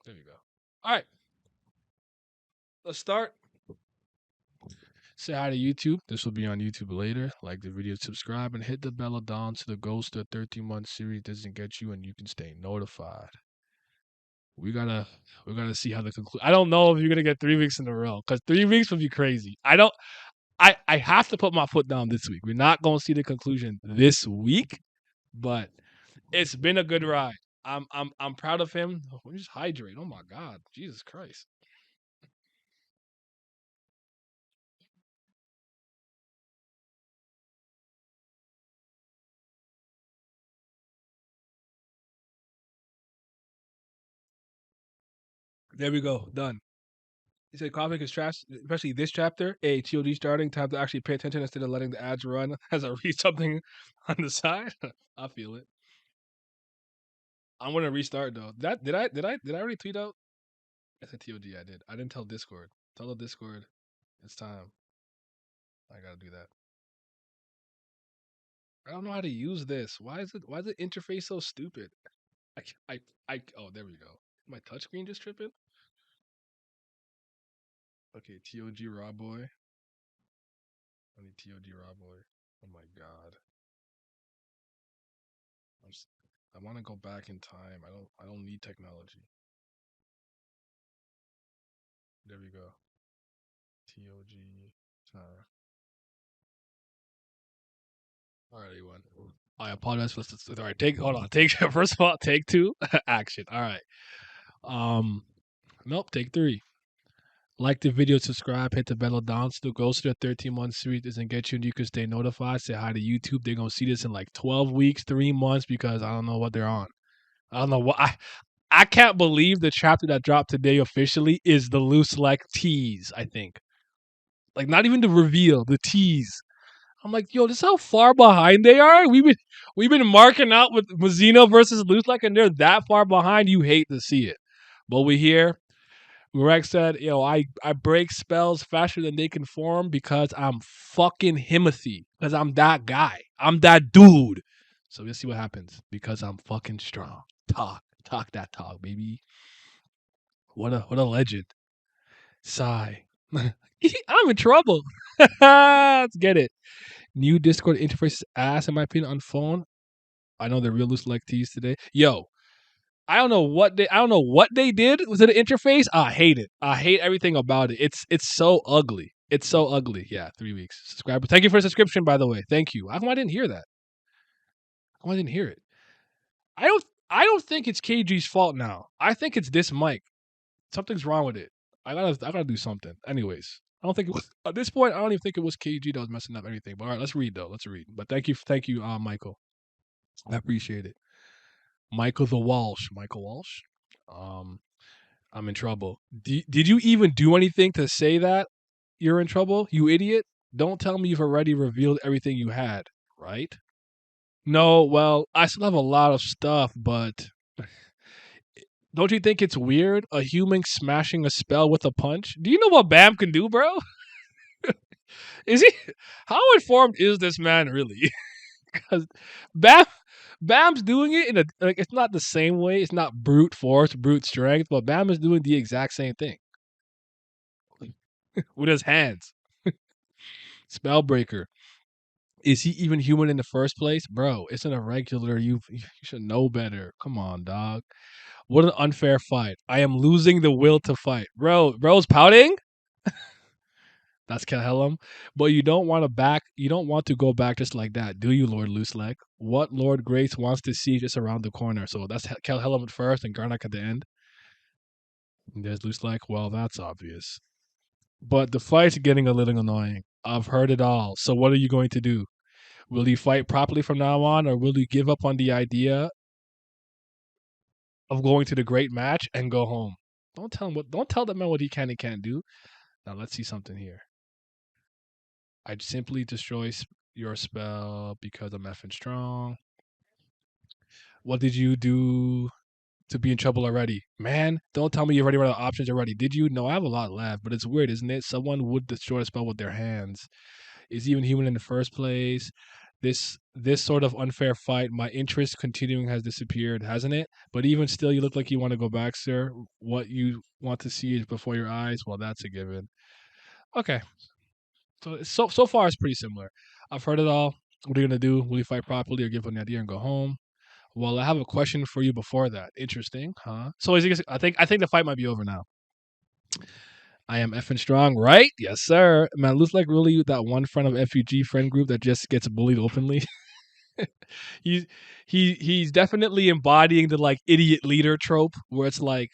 There you go. All right. Let's start. Say hi to YouTube. This will be on YouTube later. Like the video, subscribe, and hit the bell down so the Ghost of 13-month series doesn't get you and you can stay notified. We gotta see how the conclude. I don't know if you're gonna get 3 weeks in a row because 3 weeks would be crazy. I have to put my foot down this week. We're not gonna see the conclusion this week, but it's been a good ride. I'm proud of him. Oh, let me just hydrate. Oh my God, Jesus Christ. There we go. Done. He said comic is trash, especially this chapter. TOD starting. Time to actually pay attention instead of letting the ads run as I read something on the side. I feel it. I'm gonna restart though. Did I already tweet out? I said TOD. I did. I didn't tell Discord. Tell the Discord. It's time. I gotta do that. I don't know how to use this. Why is the interface so stupid? Oh, there we go. My touchscreen just tripping? Okay, TOG Raw Boy. I need TOG Raw Boy. Oh my God. I'm s- I want to go back in time. I don't need technology. There we go. TOG time. All right, everyone. I apologize for this. All right, hold on. Take first of all, take two. Action. All right. Nope, take three. Like the video, subscribe, hit the bell down so the Ghost of the 13-month series doesn't get you and you can stay notified. Say hi to YouTube. They're gonna see this in like 12 weeks, 3 months, because I don't know what they're on. I don't know what I can't believe the chapter that dropped today officially is the Luslec tease, I think. Like not even the reveal, the tease. I'm like, yo, this is how far behind they are. We've been marking out with Mazino versus Luslec, and they're that far behind. You hate to see it, but we here. Rex said, I break spells faster than they can form because I'm fucking Himothy. Because I'm that guy. I'm that dude. So we'll see what happens. Because I'm fucking strong. Talk that talk, baby. What a legend. Sigh. I'm in trouble. Let's get it. New Discord interface is ass in my opinion on phone. I know the real loose like tease today. Yo, I don't know what they did with the interface. I hate it. I hate everything about it. It's so ugly. It's so ugly. Yeah, 3 weeks. Subscribe. Thank you for the subscription, by the way. Thank you. How come I didn't hear that? How come I didn't hear it? I don't think it's KG's fault now. I think it's this mic. Something's wrong with it. I gotta do something. Anyways. I don't think it was at this point. I don't even think it was KG that was messing up anything. But all right, let's read though. Let's read. But thank you, Michael. I appreciate it. Michael the Walsh. Michael Walsh. Um, I'm in trouble. Did you even do anything to say that you're in trouble, you idiot? Don't tell me you've already revealed everything you had, right? No, well, I still have a lot of stuff, but don't you think it's weird? A human smashing a spell with a punch? Do you know what Bam can do, bro? Is he? How informed is this man really? Because Bam, Bam's doing it in a like it's not the same way. It's not brute force, brute strength, but Bam is doing the exact same thing with his hands. Spellbreaker. Is he even human in the first place? Bro, it's an irregular. You should know better. Come on, dog. What an unfair fight. I am losing the will to fight. Bro's pouting? That's Kelhelm. But you don't want to go back just like that, do you, Lord Luslec? What Lord Grace wants to see just around the corner. So that's Kelhelm at first and Garnak at the end. And there's Luslec. Well, that's obvious. But the fight's getting a little annoying. I've heard it all. So what are you going to do? Will he fight properly from now on, or will he give up on the idea of going to the great match and go home? Don't tell the man what he can and can't do. Now let's see something here. I'd simply destroy your spell because I'm effing strong. What did you do to be in trouble already? Man, don't tell me you've already run out of options already. Did you? No, I have a lot left, but it's weird, isn't it? Someone would destroy a spell with their hands. Is he even human in the first place? This sort of unfair fight, my interest continuing has disappeared, hasn't it? But even still, you look like you want to go back, sir. What you want to see is before your eyes. Well, that's a given. Okay, so far it's pretty similar. I've heard it all. What are you gonna do? Will you fight properly or give up an idea and go home? Well, I have a question for you before that. Interesting, huh? So is he, I think the fight might be over now. I am effing strong, right? Yes, sir. Man, looks like really that one friend of FUG friend group that just gets bullied openly. he's he's definitely embodying the like idiot leader trope where it's like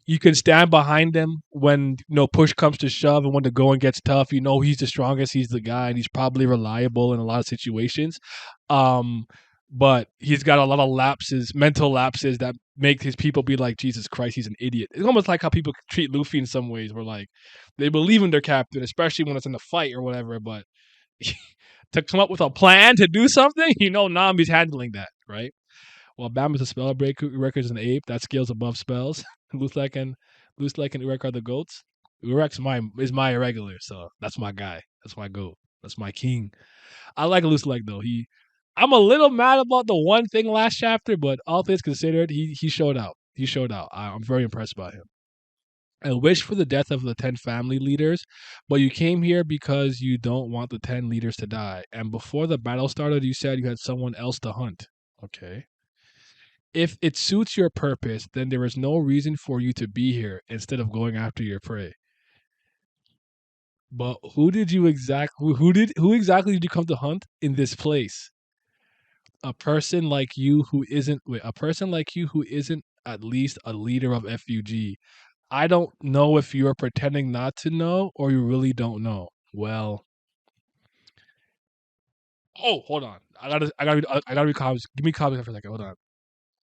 you can stand behind him when push comes to shove and when the going gets tough. He's the strongest, he's the guy, and he's probably reliable in a lot of situations. Um, but he's got a lot of lapses, mental lapses that make his people be like, Jesus Christ, he's an idiot. It's almost like how people treat Luffy in some ways, where like they believe in their captain, especially when it's in a fight or whatever, but to come up with a plan to do something, Nami's handling that, right? Well, Bam is a spell breaker. Urek is an ape. That scales above spells. Luslec and Urek are the goats. Urek's my irregular, so that's my guy. That's my goat. That's my king. I like Luslec though. I'm a little mad about the one thing last chapter, but all things considered, he showed out. He showed out. I'm very impressed by him. I wish for the death of the 10 family leaders, but you came here because you don't want the 10 leaders to die. And before the battle started, you said you had someone else to hunt. Okay. If it suits your purpose, then there is no reason for you to be here instead of going after your prey. But who exactly did you come to hunt in this place? A person like you who isn't a person like you who isn't at least a leader of FUG. I don't know if you're pretending not to know or you really don't know. Well, oh, hold on. I gotta be calm. Give me calm for a second. Hold on.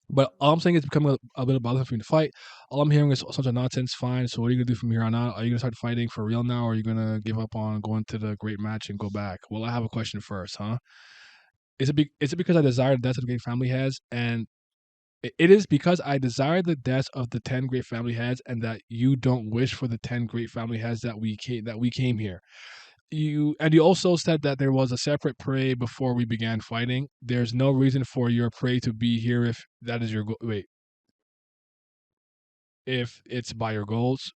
But all I'm saying is becoming a bit bothersome for me to fight. All I'm hearing is such a nonsense. Fine. So what are you gonna do from here on out? Are you gonna start fighting for real now, or are you gonna give up on going to the great match and go back? Well, I have a question first, huh? Is it because I desire the death of the great family heads, and it is because I desire the deaths of the 10 great family heads, and that you don't wish for the 10 great family heads that we came here. You also said that there was a separate prey before we began fighting. There's no reason for your prey to be here if that is your goal. Wait, if it's by your goals.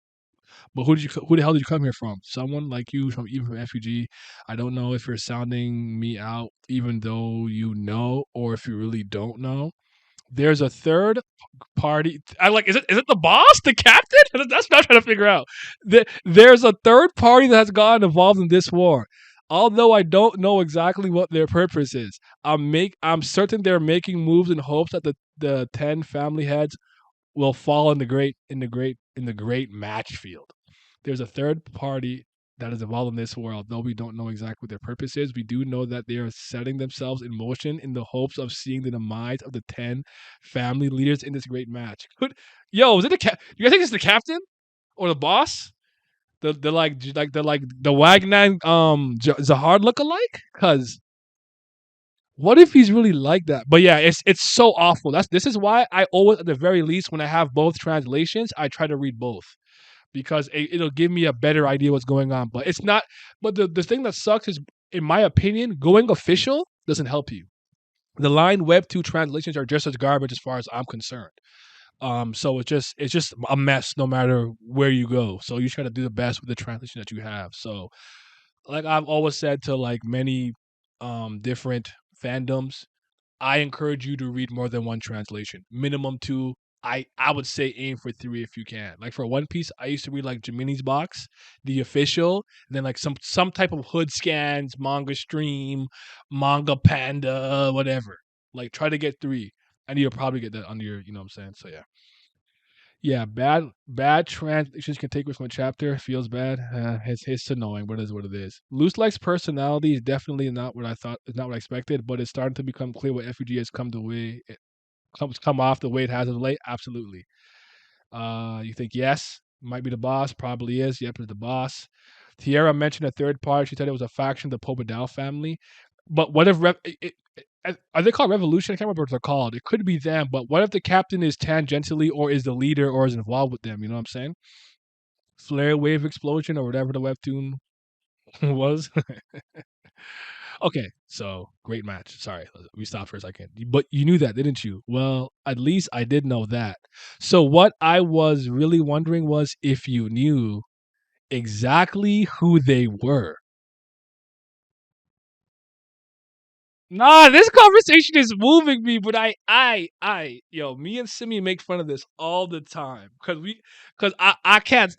But who the hell did you come here from? Someone like you from even from FUG. I don't know if you're sounding me out, even though you know, or if you really don't know. There's a third party. I like. Is it the boss, the captain? That's what I'm trying to figure out. There's a third party that has gotten involved in this war. Although I don't know exactly what their purpose is, I'm certain they're making moves in hopes that the 10 family heads will fall in the great match field. There's a third party that is involved in this world. Though we don't know exactly what their purpose is, we do know that they are setting themselves in motion in the hopes of seeing the demise of the 10 family leaders in this great match. Yo, is it you guys think it's the captain or the boss? The Wagner Zahard lookalike? Cause what if he's really like that? But yeah, it's so awful. This is why I always, at the very least, when I have both translations, I try to read both because it'll give me a better idea what's going on. But it's not. But the thing that sucks is, in my opinion, going official doesn't help you. The line Web 2 translations are just as garbage as far as I'm concerned. So it's just a mess no matter where you go. So you try to do the best with the translation that you have. So like I've always said to like many different fandoms, I encourage you to read more than one translation. Minimum two. I would say aim for three if you can. Like for One Piece, I used to read like Jimini's box, the official, and then like some type of hood scans, manga stream, manga panda, whatever. Like try to get three. And you'll probably get that under your, you know what I'm saying? So yeah. Yeah, bad translations can take away from a chapter. Feels bad. It's annoying, but it is what it is. Loose Like's personality is definitely not what I thought. Is not what I expected, but it's starting to become clear what FUG has come off the way it has of late. Absolutely. You think yes, might be the boss. Probably is. Yep, is the boss. Tierra mentioned a third party. She said it was a faction of the Pobedal family. But what if are they called Revolution? I can't remember what they're called. It could be them, but what if the captain is tangentially or is the leader or is involved with them? You know what I'm saying? Flare wave explosion or whatever the webtoon was. Okay, so great match. Sorry, we stopped for a second. But you knew that, didn't you? Well, at least I did know that. So what I was really wondering was if you knew exactly who they were. Nah, this conversation is moving me, but yo, me and Simi make fun of this all the time because I can't.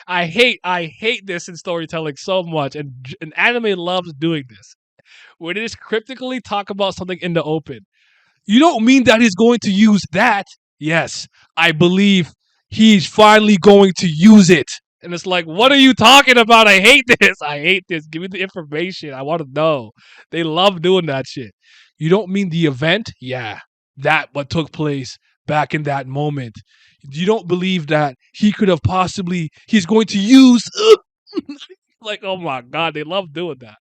I hate this in storytelling so much, and anime loves doing this, where they just cryptically talk about something in the open. You don't mean that he's going to use that? Yes, I believe he's finally going to use it. And it's like, what are you talking about? I hate this. I hate this. Give me the information. I want to know. They love doing that shit. You don't mean the event? Yeah, that what took place back in that moment. You don't believe that he could have possibly, he's going to use, like, oh my God, they love doing that.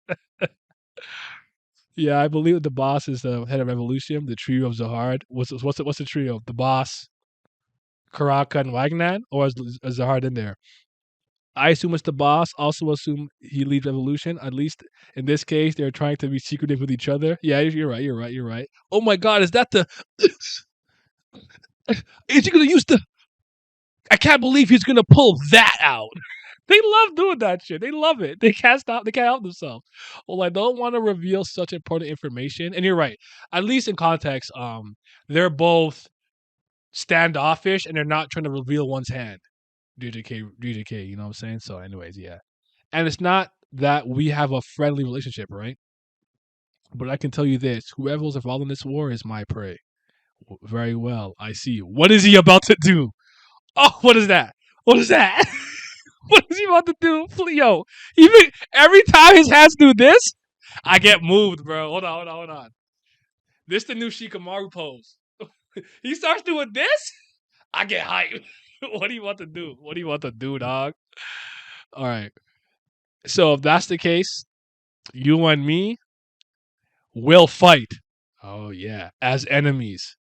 Yeah, I believe the boss is the head of Evolution, the trio of Zahard. What's the trio? The boss, Karaka, and Wagnan? Or is Zahard in there? I assume it's the boss. Also assume he leads Evolution. At least in this case, they're trying to be secretive with each other. Yeah, you're right. You're right. You're right. Oh my God, is that the? Is he gonna use the? I can't believe he's gonna pull that out. They love doing that shit. They love it. They can't stop. They can't help themselves. Well, I don't want to reveal such important information. And you're right. At least in context, they're both standoffish and they're not trying to reveal one's hand. DJK, you know what I'm saying? So, anyways, yeah. And it's not that we have a friendly relationship, right? But I can tell you this: whoever was involved in this war is my prey. Very well. I see. What is he about to do? Oh, what is that? What is that? What is he about to do? Yo, even every time his hands do this, I get moved, bro. Hold on. This the new Shikamaru pose. He starts doing this, I get hyped. What do you want to do? What do you want to do, dog? All right. So if that's the case, you and me will fight. Oh yeah, as enemies.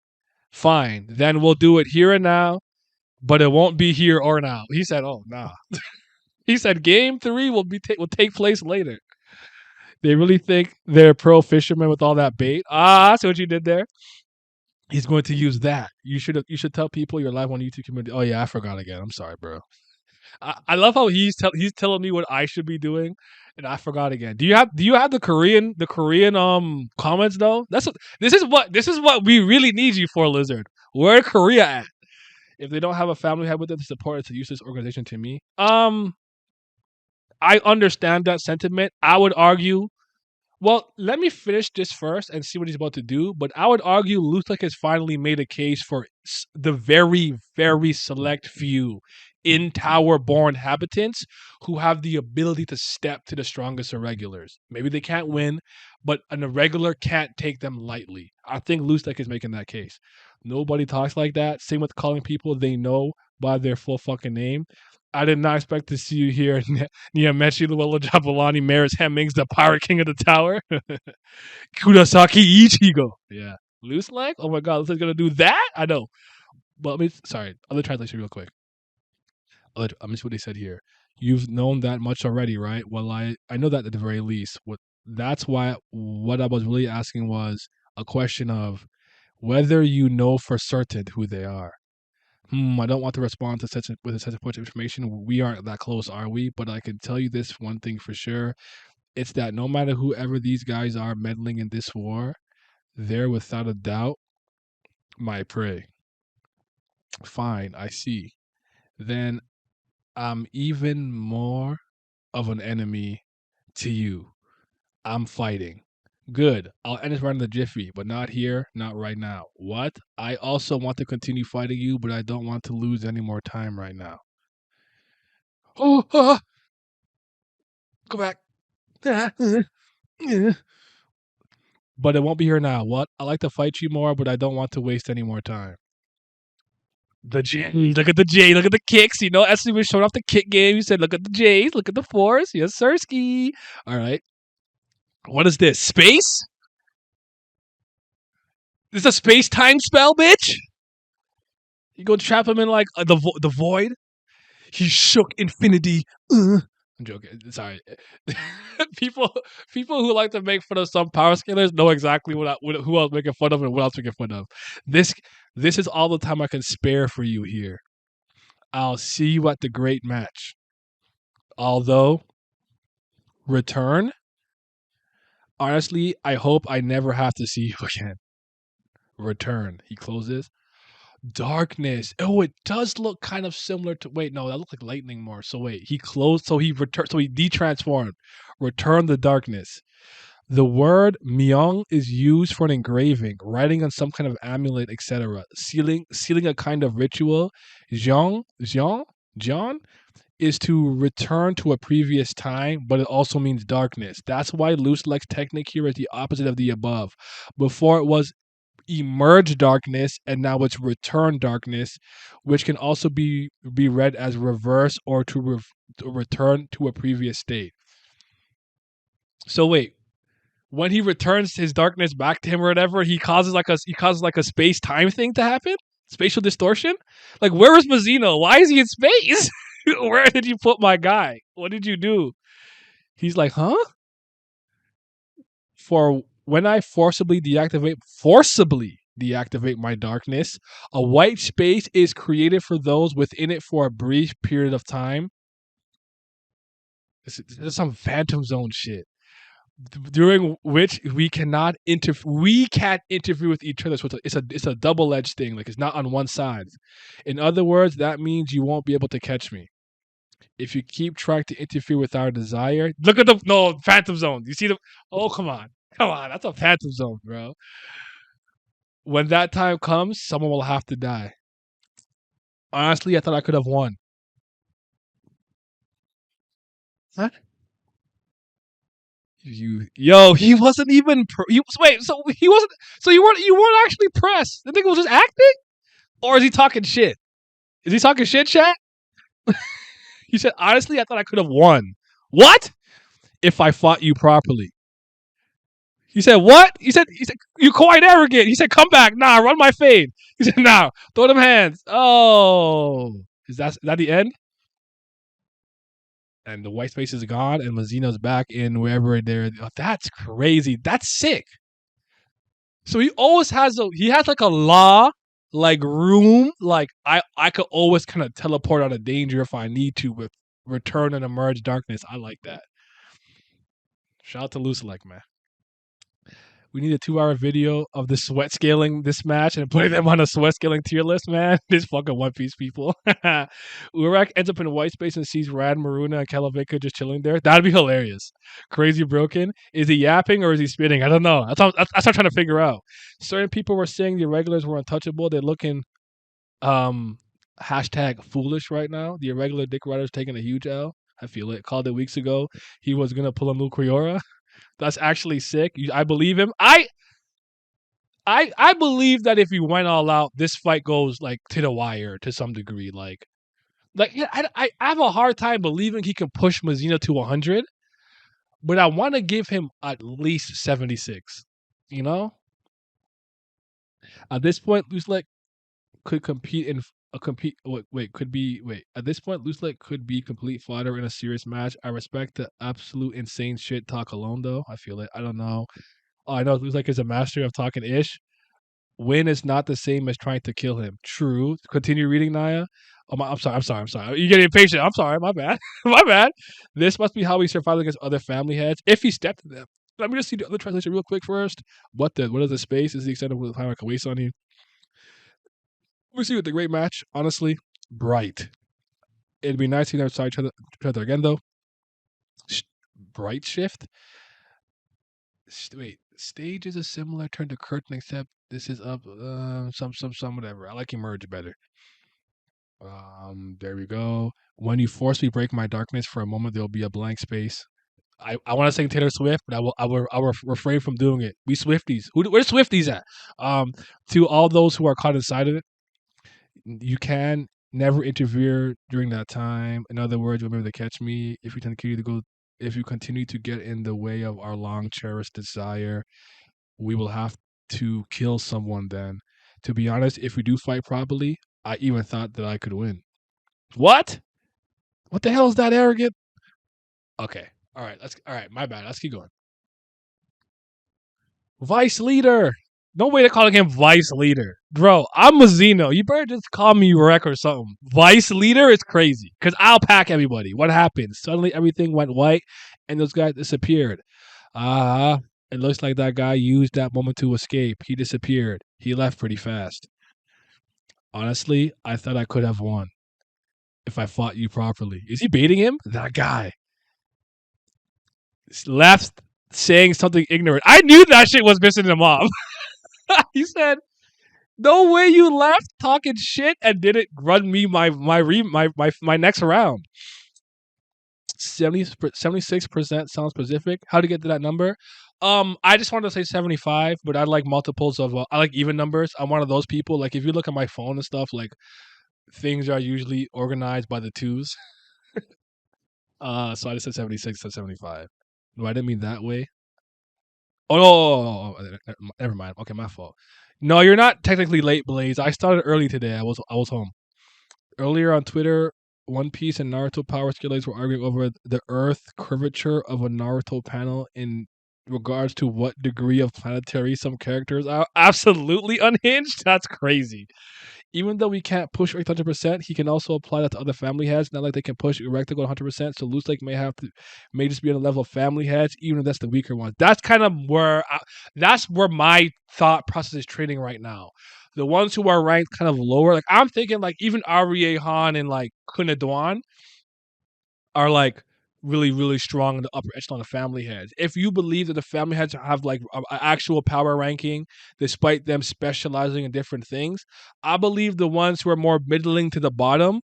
Fine. Then we'll do it here and now, but it won't be here or now. He said, "Oh nah." He said, "Game 3 will take place later." They really think they're pro fishermen with all that bait. Ah, I see what you did there. He's going to use that. You should tell people your live on YouTube community. Oh yeah, I forgot again. I'm sorry, bro. I love how he's telling me what I should be doing, and I forgot again. Do you have the Korean comments though? This is what we really need you for, Lizard. Where Korea at? If they don't have a family head with them to support it to use this organization to me, I understand that sentiment. I would argue, well, let me finish this first and see what he's about to do. But I would argue Luslec has finally made a case for the very, very select few in tower born habitants who have the ability to step to the strongest irregulars. Maybe they can't win, but an irregular can't take them lightly. I think Luslec is making that case. Nobody talks like that. Same with calling people they know by their full fucking name. I did not expect to see you here, Niamechi Luella Jabulani Maris Hemmings, the Pirate King of the Tower. Kurosaki Ichigo. Yeah. Loose leg? Oh my god, Lucy's gonna do that? I know. But sorry, other translation real quick. Let me see what they said here. You've known that much already, right? Well, I know that at the very least. That's why what I was really asking was a question of whether you know for certain who they are. I don't want to respond to such a bunch of information. We aren't that close, are we? But I can tell you this one thing for sure. It's that no matter whoever these guys are meddling in this war, they're without a doubt my prey. Fine, I see. Then I'm even more of an enemy to you. I'm fighting. Good. I'll end this right in the jiffy, but not here, not right now. What? I also want to continue fighting you, but I don't want to lose any more time right now. Oh, go back. But it won't be here now. What? I like to fight you more, but I don't want to waste any more time. The J. Look at the J. Look at the kicks. You know, Esli was showing off the kick game. You said, look at the J's. Look at the force. Yes, Sirski. All right. What is this? Space? This is a space time spell, bitch? You go trap him in like the void? He shook infinity. I'm joking. Sorry. people people who like to make fun of some power scalers know exactly who I was making fun of and what I was making fun of. This this is all the time I can spare for you here. I'll see you at the great match. Although return, honestly, I hope I never have to see you again. Return. He closes. Darkness. Oh, it does look kind of similar to. Wait, no, that looks like lightning more. So wait, he closed. So he returned. So he detransformed. Return the darkness. The word myung is used for an engraving, writing on some kind of amulet, etc. Sealing a kind of ritual. Jeong is to return to a previous time, but it also means darkness. That's why Luslec's technique here is the opposite of the above. Before it was emerge darkness, and now it's return darkness, which can also be read as reverse or to return to a previous state. So wait, when he returns his darkness back to him or whatever, he causes like a space time thing to happen, spatial distortion. Like, where is Mazino? Why is he in space? Where did you put my guy? What did you do? He's like, huh? For when I forcibly deactivate my darkness, a white space is created for those within it for a brief period of time. This is some Phantom Zone shit. During which we can't interfere with each other. So it's a double edged thing. Like, it's not on one side. In other words, that means you won't be able to catch me. If you keep trying to interfere with our desire, look at the no Phantom Zone. You see the come on, that's a Phantom Zone, bro. When that time comes, someone will have to die. Honestly, I thought I could have won. What? He wasn't even. Wait, so he wasn't. So you weren't actually pressed. The nigga was just acting, or is he talking shit? Is he talking shit, chat? He said, honestly, I thought I could have won. What? If I fought you properly. He said, what? He said, you're quite arrogant. He said, come back. Nah, run my fade. He said, nah, throw them hands. Oh. Is that the end? And the white space is gone, and Mazino's back in wherever they're. Oh, that's crazy. That's sick. So he has like a law, like room, like I could always kind of teleport out of danger if I need to with return and emerge darkness. I like that. Shout out to Luslec, man. We need a 2-hour video of the sweat scaling this match and putting them on a sweat scaling tier list, man. This fucking One Piece people. Urak ends up in white space and sees Rad, Maruna, and Kalaveka just chilling there. That'd be hilarious. Crazy Broken. Is he yapping or is he spitting? I don't know. That's what I'm trying to figure out. Certain people were saying the irregulars were untouchable. They're looking hashtag foolish right now. The irregular Dick Rider's taking a huge L. I feel it. Called it weeks ago. He was gonna pull a Lucriora. That's actually sick. I believe him. I believe that if he went all out, this fight goes like to the wire to some degree. Yeah, I have a hard time believing he can push Mazino to 100, but I want to give him at least 76. You know, at this point, Luslec could compete in a compete. Wait. At this point, Luslec could be complete fodder in a serious match. I respect the absolute insane shit talk alone, though. I feel it. I don't know. Oh, I know Luslec is a master of talking ish. Win is not the same as trying to kill him. True. Continue reading, Naya. Oh, I'm sorry. You're getting impatient. I'm sorry. My bad. My bad. This must be how he survived against other family heads. If he stepped to them. Let me just see the other translation real quick first. What is the space? Is the extent of the time I can waste on you? We'll see with the great match. Honestly, bright. It'd be nice to never saw each other again, though. Bright shift. Wait, stage is a similar turn to curtain, except this is up some whatever. I like emerge better. There we go. When you forcefully break my darkness for a moment, there'll be a blank space. I want to say Taylor Swift, but I will refrain from doing it. We Swifties. Where's Swifties at? To all those who are caught inside of it, you can never interfere during that time. In other words, remember to catch me if you continue to get in the way of our long cherished desire, we will have to kill someone then. To be honest, if we do fight properly, I even thought that I could win. What? What the hell is that arrogant? Okay. All right. All right. My bad. Let's keep going. Vice leader. No way to calling him vice leader. Bro, I'm Mazino. You better just call me Wreck or something. Vice leader is crazy. Because I'll pack everybody. What happened? Suddenly everything went white and those guys disappeared. Ah, it looks like that guy used that moment to escape. He disappeared. He left pretty fast. Honestly, I thought I could have won if I fought you properly. Is he baiting him? That guy left saying something ignorant. I knew that shit was missing him off. He said, "No way you left talking shit and didn't run me my next round." 76% sounds specific. How to get to that number? I just wanted to say 75, but I like multiples of I like even numbers. I'm one of those people. Like if you look at my phone and stuff, like things are usually organized by the twos. So I just said 76 to 75. No, I didn't mean that way. Oh no, never mind. Okay, my fault. No, you're not technically late, Blaze. I started early today. I was home. Earlier on Twitter, One Piece and Naruto power scalers were arguing over the Earth curvature of a Naruto panel in regards to what degree of planetary some characters are. Absolutely unhinged. That's crazy. Even though we can't push Erect 100%, he can also apply that to other family heads. Not like they can push Erect to go 100%. So Luslec may just be on the level of family heads, even if that's the weaker one. That's kind of that's where my thought process is training right now. The ones who are ranked kind of lower, like I'm thinking, like even Arie Han and like Kunadwan are like really, really strong in the upper echelon of family heads. If you believe that the family heads have like actual power ranking, despite them specializing in different things, I believe the ones who are more middling to the bottom,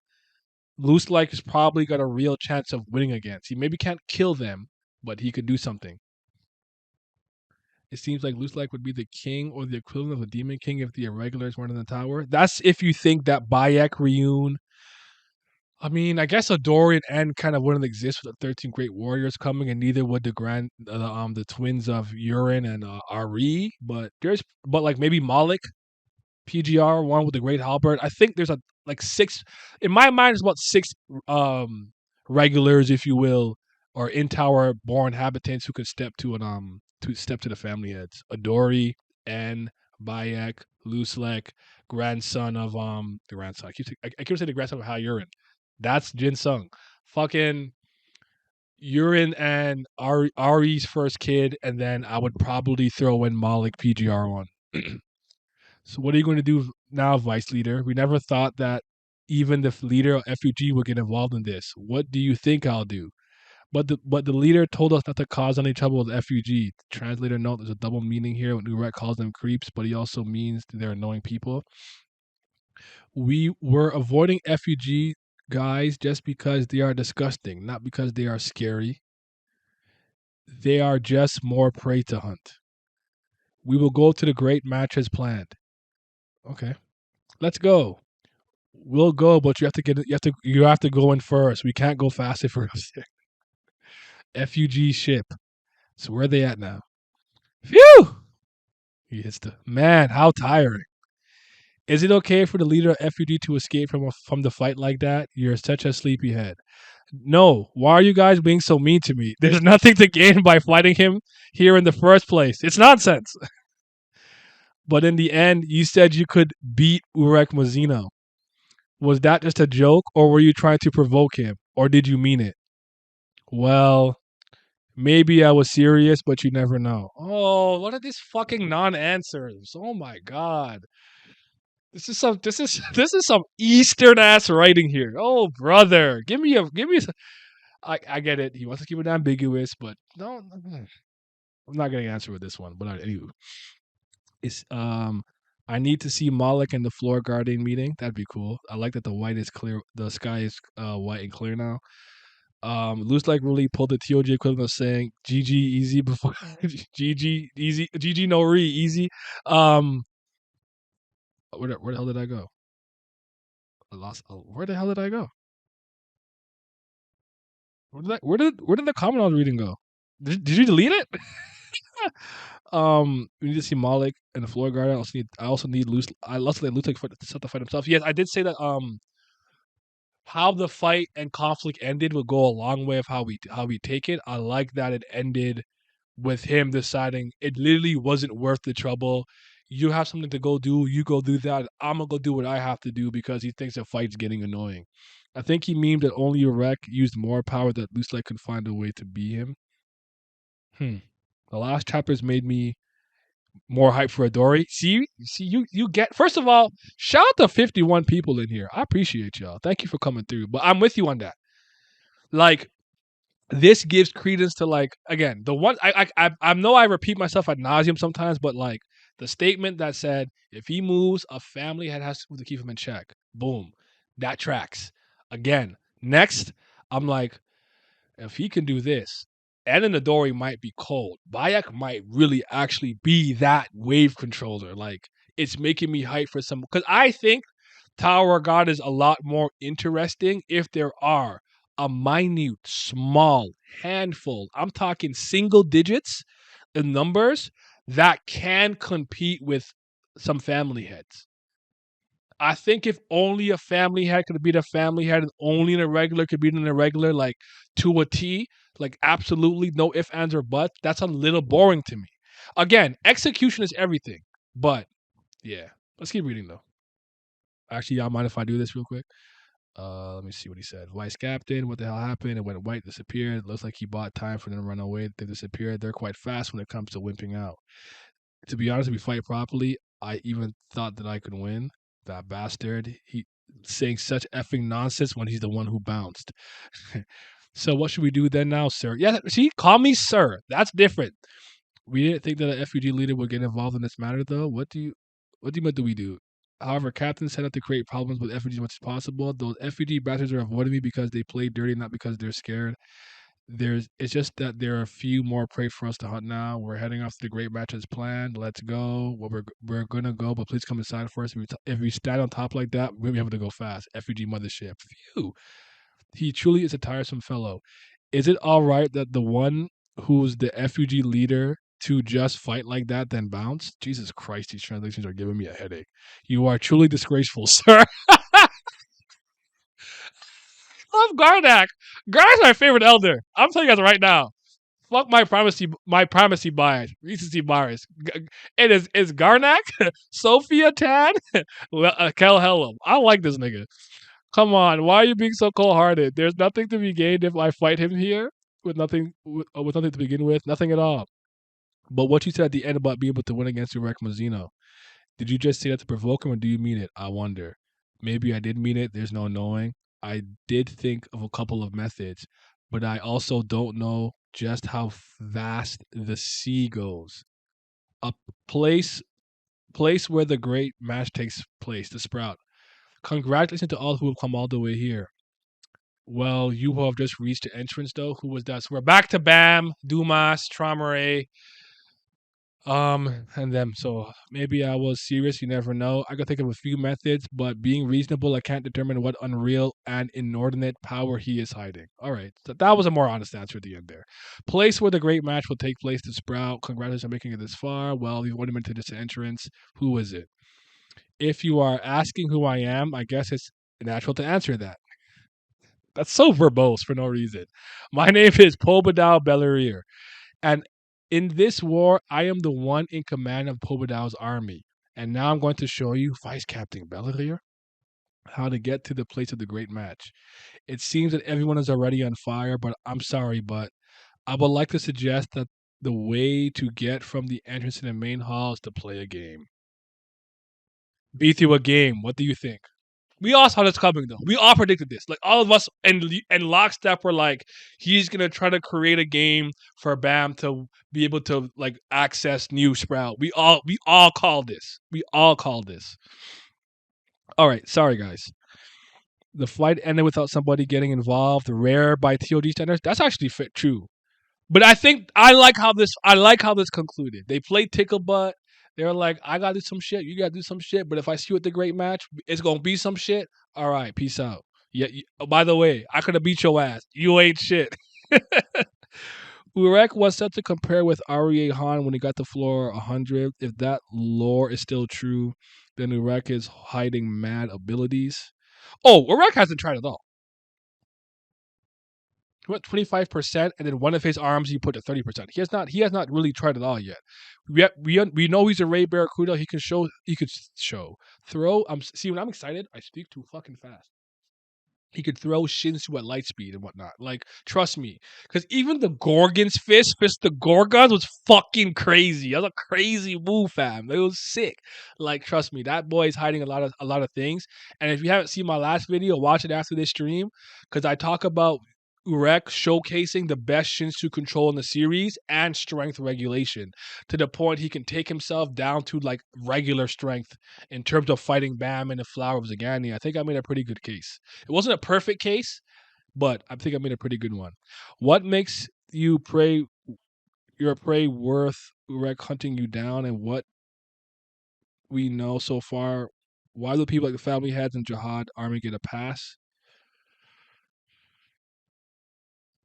Loose Like has probably got a real chance of winning against. He maybe can't kill them, but he could do something. It seems like Loose Like would be the king or the equivalent of a demon king if the irregulars weren't in the tower. That's if you think that Bayek Ryun. I mean, I guess Adorian End kind of wouldn't exist with the 13 Great Warriors coming, and neither would the twins of Urin and Ari. But like maybe Malik PGR one with the Great Halberd. I think there's like six. In my mind, there's about six regulars, if you will, or in tower born habitants who could step to the family heads. Adori, N, Bayek, Luslec, grandson of the grandson. I keep saying the grandson of Hayurin. That's Jin Sung. Fucking Urin and Ari's first kid, and then I would probably throw in Malik PGR one. So what are you going to do now, Vice Leader? We never thought that even the leader of FUG would get involved in this. What do you think I'll do? But the leader told us not to cause any trouble with FUG. The translator note there's a double meaning here when Urek calls them creeps, but he also means they're annoying people. We were avoiding FUG guys just because they are disgusting, not because they are scary. They are just more prey to hunt. We will go to the great match as planned. Okay. Let's go. We'll go, but you have to go in first. We can't go fast if we're FUG ship. So where are they at now? Phew! He hits the man. How tiring. Is it okay for the leader of FUG to escape from the fight like that? You're such a sleepyhead. No. Why are you guys being so mean to me? There's nothing to gain by fighting him here in the first place. It's nonsense. But in the end, you said you could beat Urek Mazino. Was that just a joke, or were you trying to provoke him, or did you mean it? Well, maybe I was serious, but you never know. Oh, what are these fucking non-answers? Oh my god. This is some Eastern ass writing here. Oh brother. I get it. He wants to keep it ambiguous, but no, I'm not getting an answer with this one. But anyway. It's I need to see Malik in the floor guarding meeting. That'd be cool. I like that the white is clear. The sky is white and clear now. Looks like really pulled the TOG equivalent of saying GG easy before GG easy GG no re easy. Um, where the hell did I go? I lost. Where the hell did I go? Where did the comment I was reading go? Did you delete it? We need to see Malik and the floor guard. I also need loose. I also need Lutek to set the fight himself. Yes, I did say that. how the fight and conflict ended would go a long way of how we take it. I like that it ended with him deciding it literally wasn't worth the trouble. You have something to go do, you go do that. I'm gonna go do what I have to do because he thinks the fight's getting annoying. I think he memed that only a wreck used more power that Luslec could find a way to be him. Hmm. The last chapters made me more hype for Adori. See, you get. First of all, shout out to 51 people in here. I appreciate y'all. Thank you for coming through. But I'm with you on that. Like, this gives credence to, like, again, the one I know I repeat myself ad nauseum sometimes, but like the statement that said if he moves, a family head has to move to keep him in check. Boom, that tracks. Again, next, I'm like, if he can do this, Ananadori might be cold. Bayak might really actually be that wave controller. Like, it's making me hype for some, because I think Tower of God is a lot more interesting if there are a minute, small handful. I'm talking single digits in numbers that can compete with some family heads. I think if only a family head could beat a family head and only an irregular could beat an irregular, like to a T, like absolutely no ifs, ands, or buts, that's a little boring to me. Again, execution is everything. But yeah, let's keep reading though. Actually, y'all mind if I do this real quick? Let me see what he said. Vice captain, what the hell happened? It went white, disappeared. Looks like he bought time for them to run away. They disappeared. They're quite fast when it comes to wimping out. To be honest, if we fight properly, I even thought that I could win. That bastard. He saying such effing nonsense when he's the one who bounced. So what should we do then now, sir? Yeah, see, call me sir. That's different. We didn't think that an FUG leader would get involved in this matter, though. What do we do? However, captains set out to create problems with FUG as much as possible. Those FUG bastards are avoiding me because they play dirty, not because they're scared. It's just that there are a few more prey for us to hunt now. We're heading off to the great match as planned. Let's go. Well, we're gonna go, but please come inside for us. If we stand on top like that, we'll be able to go fast. FUG mothership. Phew. He truly is a tiresome fellow. Is it all right that the one who's the FUG leader to just fight like that then bounce? Jesus Christ, these translations are giving me a headache. You are truly disgraceful, sir. Love Gardak. Gardak's my favorite elder. I'm telling you guys right now. Fuck my primacy bias, recency bias. It is Garnak, Sophia Tan, Kel Hellam. I like this nigga. Come on, why are you being so cold hearted? There's nothing to be gained if I fight him here with nothing to begin with, nothing at all. But what you said at the end about being able to win against Urek Mazino, did you just say that to provoke him or do you mean it? I wonder. Maybe I did mean it. There's no knowing. I did think of a couple of methods, but I also don't know just how vast the sea goes. A place place where the great match takes place, the Sprout. Congratulations to all who have come all the way here. Well, you who have just reached the entrance, though, who was that? So we're back to Bam, Dumas, Traumere, and them. So maybe I was serious. You never know. I could think of a few methods, but being reasonable, I can't determine what unreal and inordinate power he is hiding. All right, so that was a more honest answer at the end there. Place where the great match will take place to Sprout. Congratulations on making it this far. Well, you've only been to this entrance. Who is it? If you are asking who I am, I guess it's natural to answer that. That's so verbose for no reason. My name is Pobadao Bellerir. And in this war, I am the one in command of Pobadao's army. And now I'm going to show you, Vice Captain Bellerir, how to get to the place of the great match. It seems that everyone is already on fire, but I'm sorry, but I would like to suggest that the way to get from the entrance to the main hall is to play a game. Be through a game. What do you think? We all saw this coming though. We all predicted this. Like all of us and lockstep were like, he's gonna try to create a game for Bam to be able to like access new Sprout. We all called this. We all called this. All right, sorry guys. The fight ended without somebody getting involved. Rare by TOD standards. That's actually true. But I think I like how this concluded. They played tickle butt. They were like, I gotta do some shit, you gotta do some shit. But if I see you at the great match, it's gonna be some shit. All right, peace out. Yeah. Oh, by the way, I could have beat your ass. You ain't shit. Urek was set to compare with Arie Han when he got the floor 100. If that lore is still true, then Urek is hiding mad abilities. Oh, Urek hasn't tried at all. He went 25%, and then one of his arms he put to 30%. He has not really tried it all yet. We know he's a Ray Barracuda. He could show throw. See, when I'm excited, I speak too fucking fast. He could throw Shinsu at light speed and whatnot. Like, trust me, because even the Gorgon's fist the Gorgons was fucking crazy. That was a crazy move, fam. It was sick. Like, trust me, that boy is hiding a lot of things. And if you haven't seen my last video, watch it after this stream, because I talk about Urek showcasing the best Shinsu control in the series and strength regulation to the point he can take himself down to like regular strength in terms of fighting Bam and the Flower of Zagani. I think I made a pretty good case. It wasn't a perfect case, but I think I made a pretty good one. What makes your prey worth Urek hunting you down, and what we know so far? Why do people like the family heads and Jihad army get a pass?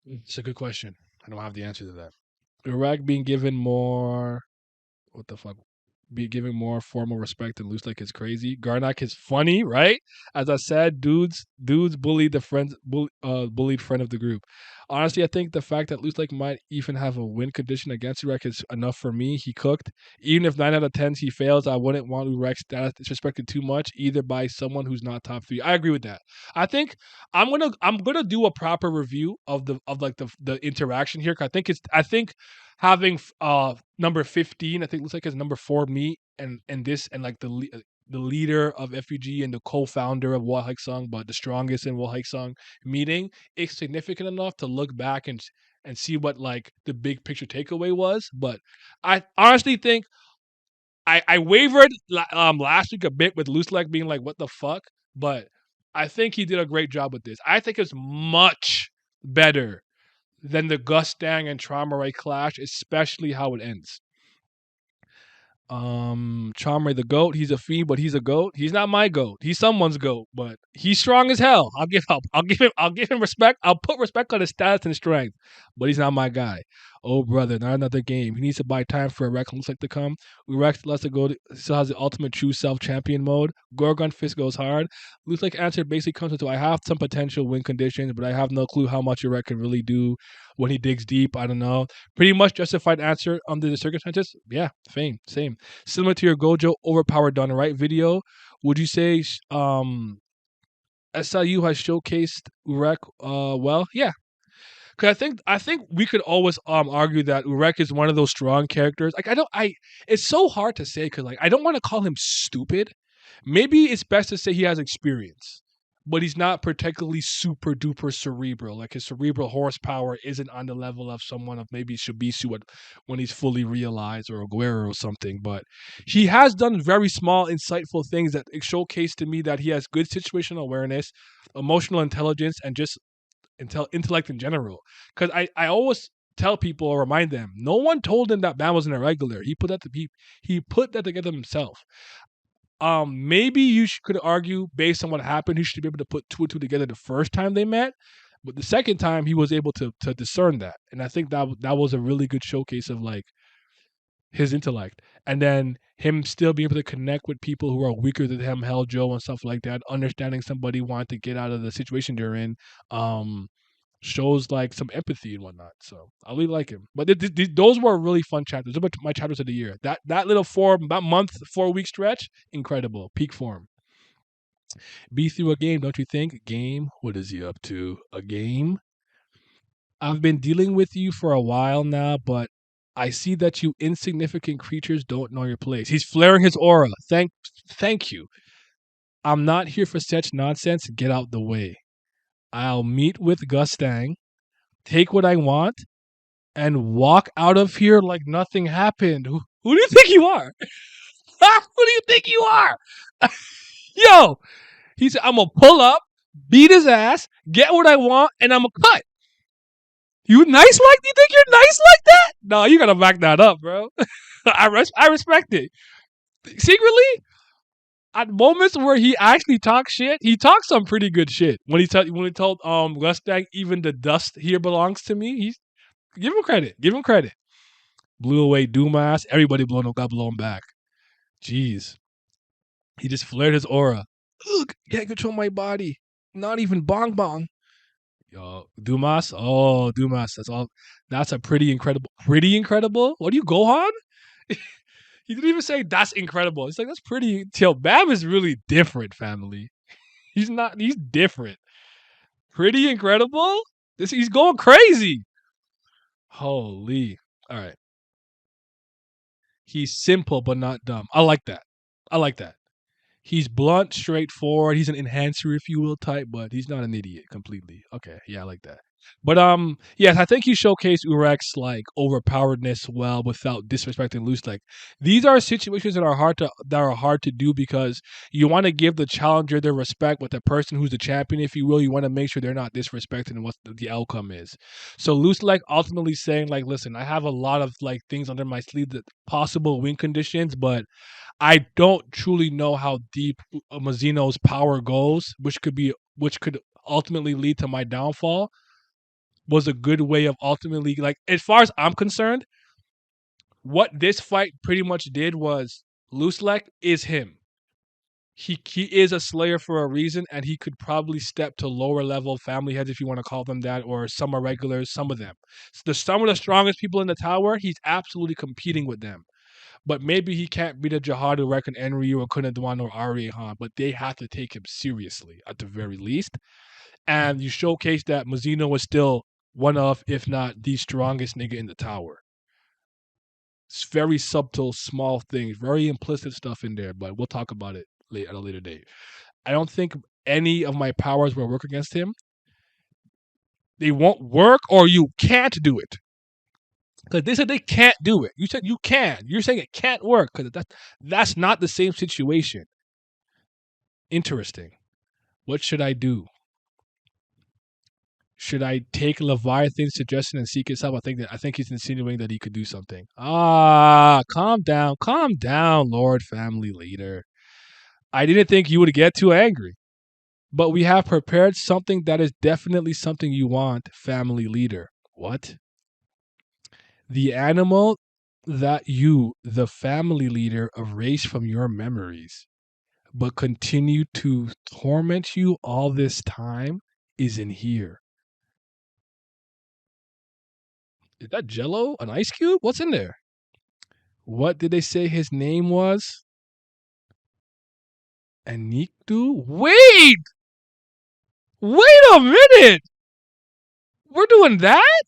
It's a good question. I don't have the answer to that. Iraq being given more, what the fuck? Be giving more formal respect than Luslec is crazy. Garnak is funny, right? As I said, dudes bullied bullied friend of the group. Honestly, I think the fact that Luslec might even have a win condition against Urek is enough for me. He cooked. Even if 9 out of 10 he fails, I wouldn't want Urek's status disrespected too much, either by someone who's not top 3. I agree with that. I think I'm gonna do a proper review of the interaction here. 'Cause I think having number 15, I think looks like it's number 4 me and this and like the leader of FUG and the co-founder of Wall Hike Song, but the strongest in Wall Hike Song meeting, it's significant enough to look back and see what like the big picture takeaway was. But I honestly think I wavered last week a bit with Luslec being like, what the fuck? But I think he did a great job with this. I think it's much better than the Gustang and Traumaray clash, especially how it ends. Traumaray the GOAT, he's a fiend, but he's a GOAT. He's not my GOAT. He's someone's GOAT, but he's strong as hell. I'll give him respect. I'll put respect on his stats and strength, but he's not my guy. Oh brother, not another game. He needs to buy time for Rex looks like to come. Rex lets it go. Still has the ultimate true self champion mode. Gorgon fist goes hard. Looks like answer basically comes into I have some potential win conditions, but I have no clue how much Rex can really do when he digs deep. I don't know. Pretty much justified answer under the circumstances. Yeah, same. Similar to your Gojo overpowered done right video, would you say SIU has showcased Urek well? Yeah, because I think we could always argue that Urek is one of those strong characters. Like it's so hard to say because like I don't want to call him stupid. Maybe it's best to say he has experience, but he's not particularly super duper cerebral. Like his cerebral horsepower isn't on the level of someone of maybe Shibisu when he's fully realized or Aguero or something. But he has done very small, insightful things that showcase to me that he has good situational awareness, emotional intelligence, and just intellect in general. Because I always tell people or remind them, no one told him that Bam was an irregular. He put that together himself. Maybe could argue based on what happened, he should be able to put 2 and 2 together the first time they met, but the second time he was able to discern that, and I think that was a really good showcase of like his intellect, and then him still being able to connect with people who are weaker than him, Hell Joe and stuff like that, understanding somebody wanting to get out of the situation they're in. Shows like some empathy and whatnot. So I really like him. But those were really fun chapters. Those were my chapters of the year. That little 4-week stretch, incredible, peak form. Be through a game, don't you think? Game? What is he up to? A game? I've been dealing with you for a while now, but I see that you insignificant creatures don't know your place. He's flaring his aura. Thank you. I'm not here for such nonsense. Get out the way. I'll meet with Gustang, take what I want, and walk out of here like nothing happened. Who do you think you are? Who do you think you are? Yo, he said, I'm going to pull up, beat his ass, get what I want, and I'm going to cut. You nice like? Do you think you're nice like that? No, you got to back that up, bro. I respect it. Secretly, at moments where he actually talks shit, he talks some pretty good shit. When he told Lestang, even the dust here belongs to me. He's give him credit. Give him credit. Blew away Dumas. Everybody got blown back. Jeez. He just flared his aura. Ugh, can't control my body. Not even bong bong. Yo, Dumas. Oh, Dumas. That's all. That's a pretty incredible. Pretty incredible. What do you go on? He didn't even say that's incredible. He's like that's pretty. Yo, Bam is really different, family. He's not. He's different. Pretty incredible. This he's going crazy. Holy. All right. He's simple but not dumb. I like that. I like that. He's blunt, straightforward. He's an enhancer, if you will, type, but he's not an idiot completely. Okay, yeah, I like that. But yes, I think he showcased Urek's like overpoweredness well without disrespecting Luslec. These are situations that are hard to do because you want to give the challenger their respect, but the person who's the champion, if you will, you want to make sure they're not disrespecting what the outcome is. So Luslec ultimately saying like, listen, I have a lot of like things under my sleeve that possible win conditions, but I don't truly know how deep Mazino's power goes, which could ultimately lead to my downfall. Was a good way of ultimately like as far as I'm concerned, what this fight pretty much did was Luslec is him. He is a slayer for a reason, and he could probably step to lower level family heads if you want to call them that, or some are regulars, some of them. Some of the strongest people in the tower, he's absolutely competing with them. But maybe he can't beat a Jihad or Reckon Enryu or Kunaduan or Arihan, but they have to take him seriously at the very least. And you showcase that Mazino was still one of, if not the strongest nigga in the tower. It's very subtle, small things, very implicit stuff in there, but we'll talk about it at a later date. I don't think any of my powers will work against him. They won't work, or you can't do it. Because they said they can't do it. You said you can. You're saying it can't work because that's not the same situation. Interesting. What should I do? Should I take Leviathan's suggestion and seek his help? I think he's insinuating that he could do something. Calm down, Lord Family Leader. I didn't think you would get too angry, but we have prepared something that is definitely something you want, Family Leader. What? The animal that you, the Family Leader, erase from your memories, but continue to torment you all this time, is in here. Is that Jello? An ice cube? What's in there? What did they say his name was? Anikdu? Wait a minute! We're doing that?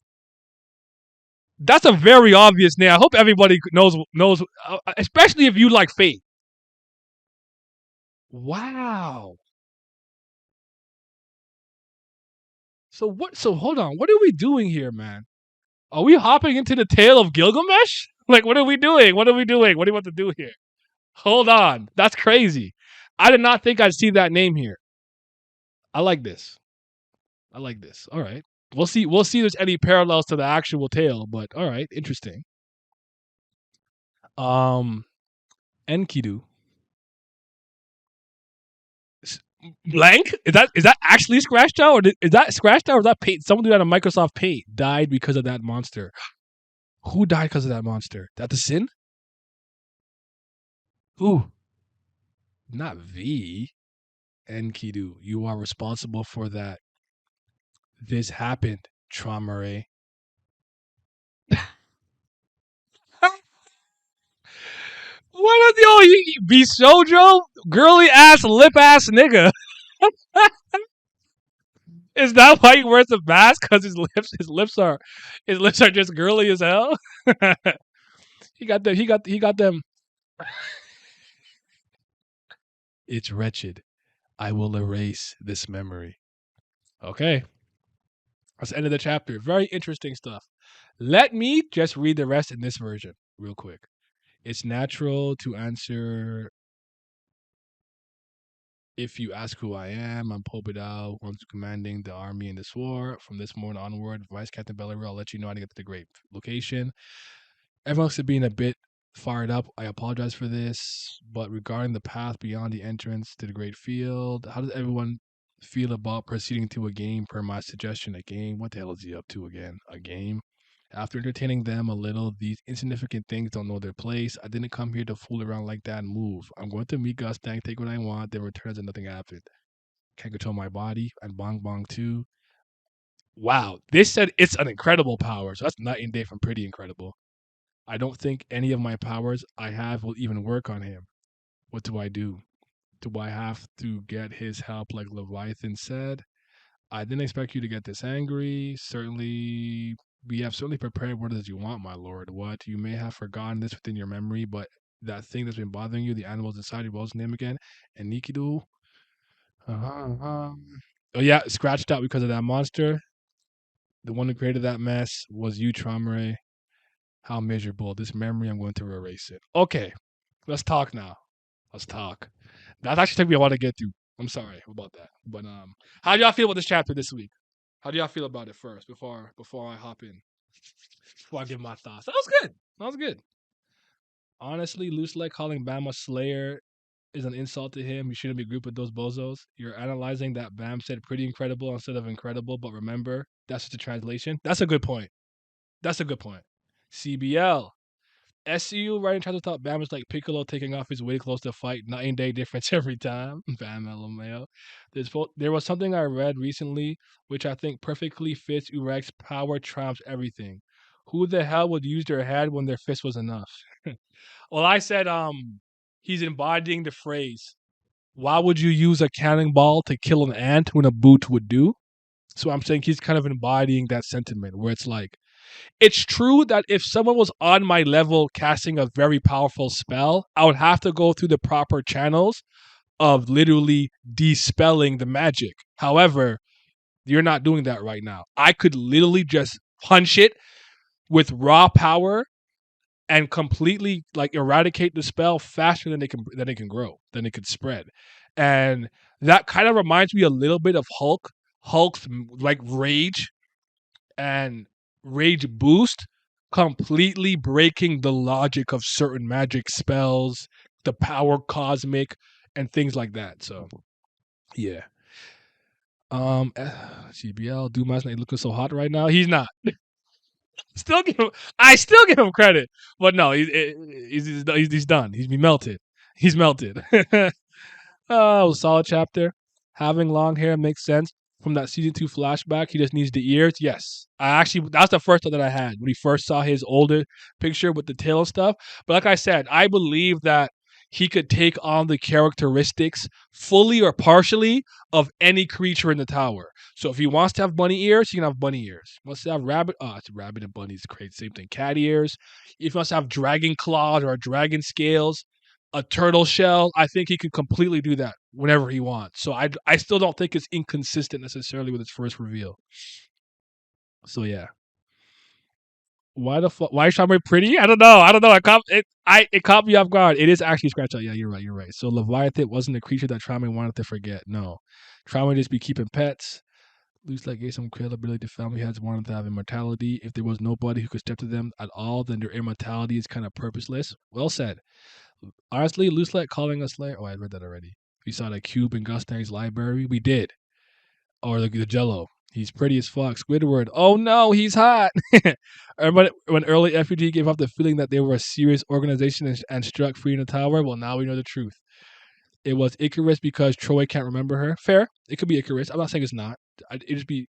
That's a very obvious name. I hope everybody knows, especially if you like Fate. Wow. So what? So hold on. What are we doing here, man? Are we hopping into the tale of Gilgamesh? Like, what are we doing? What are we doing? What do you want to do here? Hold on. That's crazy. I did not think I'd see that name here. I like this. I like this. All right. We'll see. We'll see if there's any parallels to the actual tale, but all right, interesting. Um Enkidu. Blank? Is that actually scratched out, or is that scratched out, or is that paint? Someone did that on Microsoft Paint died because of that monster. Who died because of that monster? That the Sin? Who? Not V. Enkidu. You are responsible for that. This happened, Traumare. What a be Sojo? Girly ass, lip ass nigga. Is that why he wears the mask? Because his lips are just girly as hell. He got them. It's wretched. I will erase this memory. Okay. That's the end of the chapter. Very interesting stuff. Let me just read the rest in this version real quick. It's natural to answer if you ask who I am. I'm Popidao, once commanding the army in this war. From this moment onward, Vice Captain Bellery, I'll let you know how to get to the great location. Everyone's being a bit fired up. I apologize for this. But regarding the path beyond the entrance to the great field, how does everyone feel about proceeding to a game per my suggestion? A game? What the hell is he up to again? A game? After entertaining them a little, these insignificant things don't know their place. I didn't come here to fool around like that and move. I'm going to meet Mustang, take what I want, then return as if nothing happened. Can't control my body, and Bong Bong too. Wow. This said it's an incredible power, so that's night and day from pretty incredible. I don't think any of my powers I have will even work on him. What do I do? Do I have to get his help like Leviathan said? I didn't expect you to get this angry. Certainly, we have certainly prepared what it is you want, my lord. What? You may have forgotten this within your memory, but that thing that's been bothering you, the animals inside you, what was his name again? And Nikidu? Oh, yeah, scratched out because of that monster. The one who created that mess was you, Tramare. How miserable. This memory, I'm going to erase it. Okay, let's talk now. Let's talk. That actually took me a while to get through. I'm sorry about that. But how do y'all feel about this chapter this week? How do y'all feel about it first before I hop in? Before I give my thoughts. That was good. That was good. Honestly, Luslec calling Bama Slayer is an insult to him. You shouldn't be grouped with those bozos. You're analyzing that Bam said pretty incredible instead of incredible, but remember, that's just a translation. That's a good point. That's a good point. CBL. SCU writing tries to talk Bam is like Piccolo taking off his wig clothes to fight, night and day difference every time. Bam LMAO. There was something I read recently which I think perfectly fits Urek's power trumps everything. Who the hell would use their head when their fist was enough? Well, I said he's embodying the phrase. Why would you use a cannonball to kill an ant when a boot would do? So I'm saying he's kind of embodying that sentiment where it's like it's true that if someone was on my level casting a very powerful spell, I would have to go through the proper channels of literally dispelling the magic. However, you're not doing that right now. I could literally just punch it with raw power and completely like eradicate the spell faster than it can grow, than it could spread. And that kind of reminds me a little bit of Hulk. Hulk's like rage and rage boost completely breaking the logic of certain magic spells, the power cosmic and things like that. So yeah. CBL Dumas not looking so hot right now. He's not. Still give him, I still give him credit, but no, he's done. He's been melted. He's melted. Oh, solid chapter. Having long hair makes sense from that season 2 flashback. He just needs the ears. Yes, I actually that's the first thought that I had when he first saw his older picture with the tail and stuff. But like I said, I believe that he could take on the characteristics fully or partially of any creature in the tower. So if he wants to have bunny ears, he can have bunny ears. He wants to have rabbit, it's rabbit and bunnies, great, same thing. Cat ears. If he wants to have dragon claws or dragon scales, a turtle shell, I think he could completely do that whenever he wants. So I still don't think it's inconsistent necessarily with its first reveal. So yeah. Why the fuck? Why is Shamroy pretty? I don't know. It caught me off guard. It is actually scratch out. Yeah, you're right. You're right. So Leviathan wasn't a creature that Trauma wanted to forget. No, Trauma just be keeping pets. Luslec gave some credibility to family heads wanting to have immortality. If there was nobody who could step to them at all, then their immortality is kind of purposeless. Well said. Honestly, Luslec calling us Slayer. Oh, I read that already. We saw that cube in Gustang's library. We did. Or the Jello. He's pretty as fuck. Squidward. Oh no, he's hot. Everybody, when early FUG gave off the feeling that they were a serious organization and struck free in the tower, well, now we know the truth. It was Icarus because Troy can't remember her. Fair. It could be Icarus. I'm not saying it's not. It'd be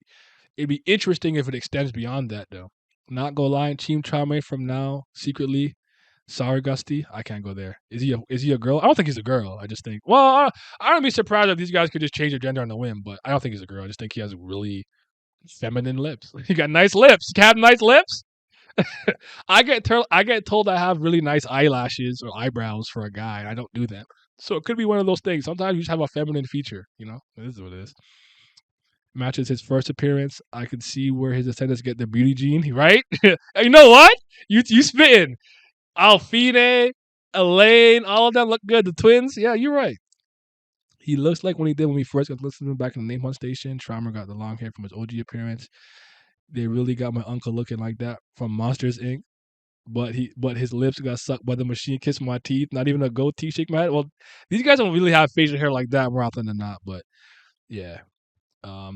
interesting if it extends beyond that, though. Not go lie, Team Charme from now secretly. Sorry, Gusty, I can't go there. Is he a girl? I don't think he's a girl. I just think. Well, I don't be surprised if these guys could just change their gender on the whim, but I don't think he's a girl. I just think he has really feminine lips. He got nice lips. You have nice lips. I get told I have really nice eyelashes or eyebrows for a guy. I don't do that. So it could be one of those things. Sometimes you just have a feminine feature. This is what it is. Matches his first appearance. I could see where his descendants get the beauty gene, right? You know what? You spitting. Alfine, Elaine, all of them look good. The twins, yeah, you're right. He looks like when we first got listening to him back in the Name Hunt Station. Trauma got the long hair from his OG appearance. They really got my uncle looking like that from Monsters Inc. But his lips got sucked by the machine, kissed my teeth. Not even a goatee shake my head. Well, these guys don't really have facial hair like that more often than not. But yeah,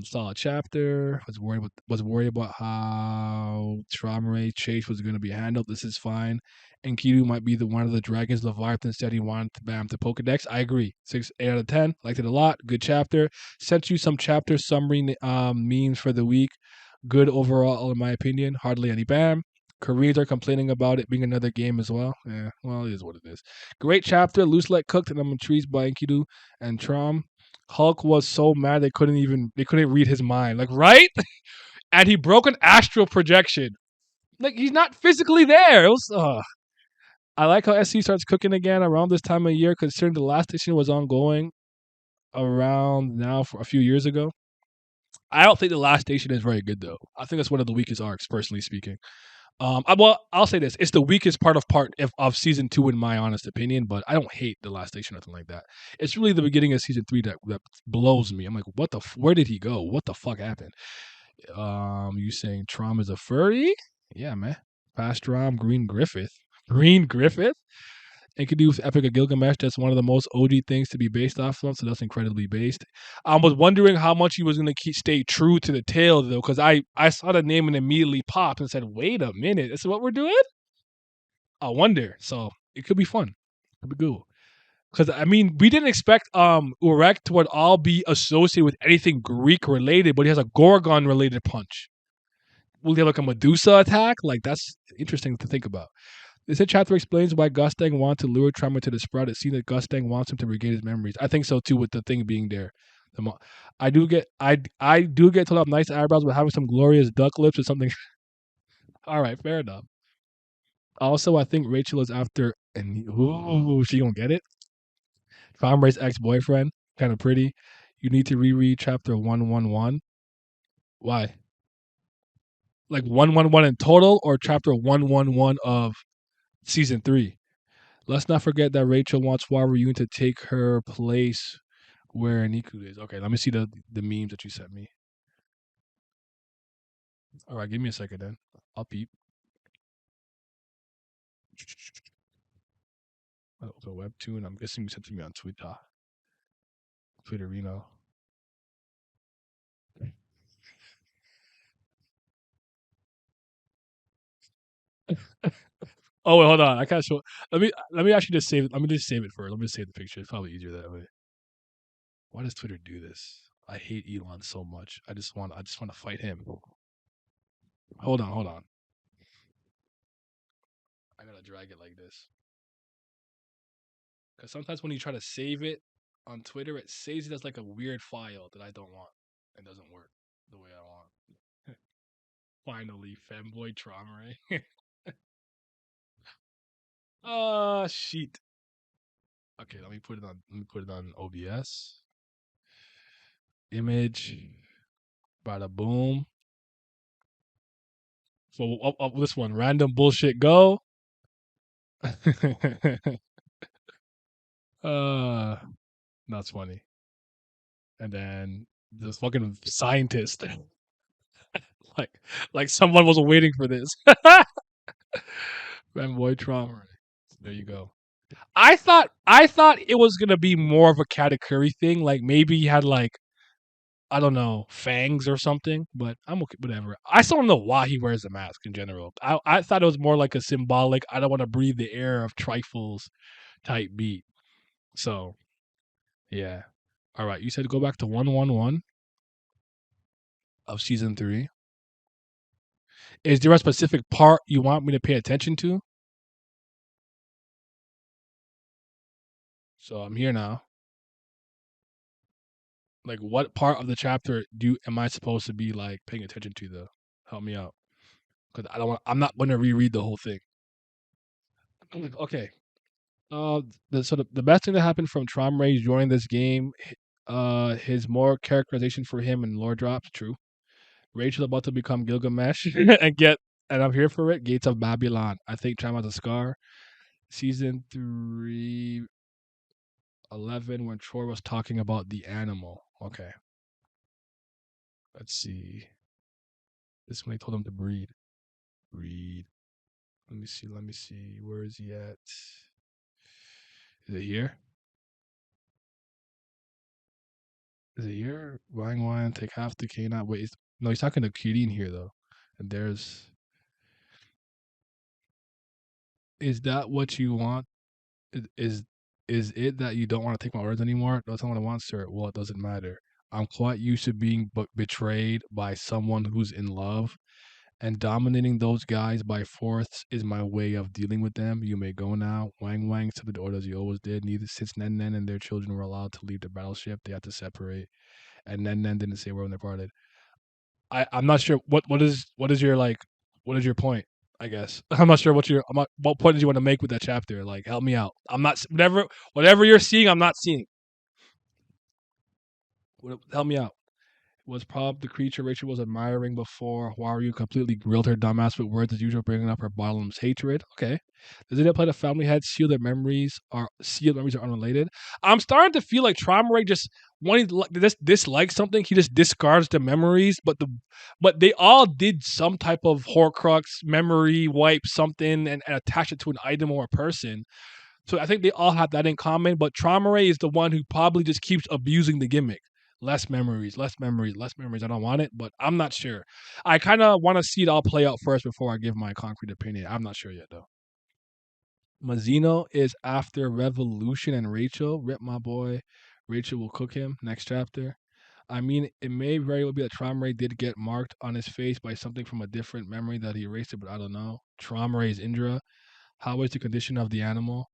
solid chapter. Was worried about how Trauma Chase was going to be handled. This is fine. And Kiru might be the one of the dragons Leviathan said he wanted to bam to Pokedex. I agree. 8 out of 10. Liked it a lot. Good chapter. Sent you some chapter summary memes for the week. good overall in my opinion. Hardly any bam. Koreans are complaining about it being another game as well. Yeah, well, it is what it is. Great chapter. Luslec cooked, and I'm intrigued by Enkidu and Trom. Hulk was so mad they couldn't read his mind. Like right, and he broke an astral projection. Like he's not physically there. It was. I like how SC starts cooking again around this time of year, considering the last issue was ongoing around now for a few years ago. I don't think the last station is very good though. I think it's one of the weakest arcs, personally speaking. Well, I'll say this: it's the weakest of season 2, in my honest opinion. But I don't hate the last station or nothing like that. It's really the beginning of season 3 that blows me. I'm like, what the? Where did he go? What the fuck happened? You saying Trom is a furry? Yeah, man. Fast Rom, Green Griffith. Green Griffith? It could do with Epic of Gilgamesh. That's one of the most OG things to be based off of, so that's incredibly based. I was wondering how much he was going to stay true to the tale, though, because I saw the name and immediately popped and said, wait a minute, this is what we're doing? I wonder. So it could be fun. It could be good. Because, I mean, we didn't expect Urek to would all be associated with anything Greek related, but he has a Gorgon related punch. Will he have like a Medusa attack? Like, that's interesting to think about. This chapter explains why Gustang wants to lure Trauma to the sprout. It seems that Gustang wants him to regain his memories. I think so too, with the thing being there. I do get told off nice eyebrows, but having some glorious duck lips or something. All right, fair enough. Also, I think Rachel is after, and ooh, she gonna get it. Farmer's ex-boyfriend, kind of pretty. You need to reread chapter 111. Why? Like 111 in total, or chapter 111 of season 3? Let's not forget that Rachel wants Waru to take her place where Niku is. Okay, let me see the memes that you sent me. All right, give me a second then. I'll peep. I'll open Webtoon. I'm guessing you sent it to me on Twitter. Twitterino. Oh wait, hold on. I can't show. Let me actually just save it. Let me just save it first. Let me just save the picture. It's probably easier that way. Why does Twitter do this? I hate Elon so much. I just want to fight him. Hold on. I gotta drag it like this. Because sometimes when you try to save it on Twitter, it saves it as like a weird file that I don't want. It doesn't work the way I want. Finally, fanboy trauma, right? Shit. Okay, let me put it on OBS. Image. Bada boom. So up this one, random bullshit go. uh, that's funny. And then this fucking scientist, like, like someone was waiting for this. Fanboy trauma. There you go. I thought it was gonna be more of a Katakuri thing. Like maybe he had like I don't know fangs or something. But I'm okay. Whatever. I still don't know why he wears a mask in general. I thought it was more like a symbolic. I don't want to breathe the air of trifles type beat. So yeah. All right. You said go back to 111 of season 3. Is there a specific part you want me to pay attention to? So I'm here now. Like, what part of the chapter am I supposed to be like paying attention to? Though, help me out, because I don't want. I'm not going to reread the whole thing. Okay. The best thing that happened from Trom Rage during this game, his more characterization for him and lore drops. True. Rachel about to become Gilgamesh and I'm here for it. Gates of Babylon. I think Trom has a scar. Season 3, 11, when Troy was talking about the animal. Okay. Let's see. This is when they told him to breed. Breed. Let me see. Let me see. Where is he at? Is it here? Is it here? Wang Wang, take half the canine. Wait, no, he's talking to Kirin here though. And there's. Is that what you want? Is is it that you don't want to take my orders anymore? That's not what I want, sir. Well, it doesn't matter. I'm quite used to being betrayed by someone who's in love, and dominating those guys by force is my way of dealing with them. You may go now. Wang Wang to the orders he always did. Neither since Nen Nen and their children were allowed to leave the battleship, they had to separate. And Nen Nen didn't say where when they parted. I'm not sure what is your like what is your point. I guess I'm not sure what point did you want to make with that chapter. Like, help me out. I'm not whatever you're seeing. I'm not seeing. Help me out. Was Prob the creature Rachel was admiring before Waryu completely grilled her dumbass with words as usual, bringing up her bottomless hatred? Okay. Does it apply to family heads? Sealed memories are unrelated. I'm starting to feel like Traumaray just when he dislikes something, he just discards the memories. But they all did some type of Horcrux memory wipe something and attach it to an item or a person. So I think they all have that in common. But Traumaray is the one who probably just keeps abusing the gimmick. Less memories, less memories, less memories. I don't want it, but I'm not sure. I kind of want to see it all play out first before I give my concrete opinion. I'm not sure yet, though. Mazino is after Revolution and Rachel. Rip my boy. Rachel will cook him. Next chapter. I mean, it may very well be that Traumaray did get marked on his face by something from a different memory that he erased it, but I don't know. Traumaray is Indra. How is the condition of the animal?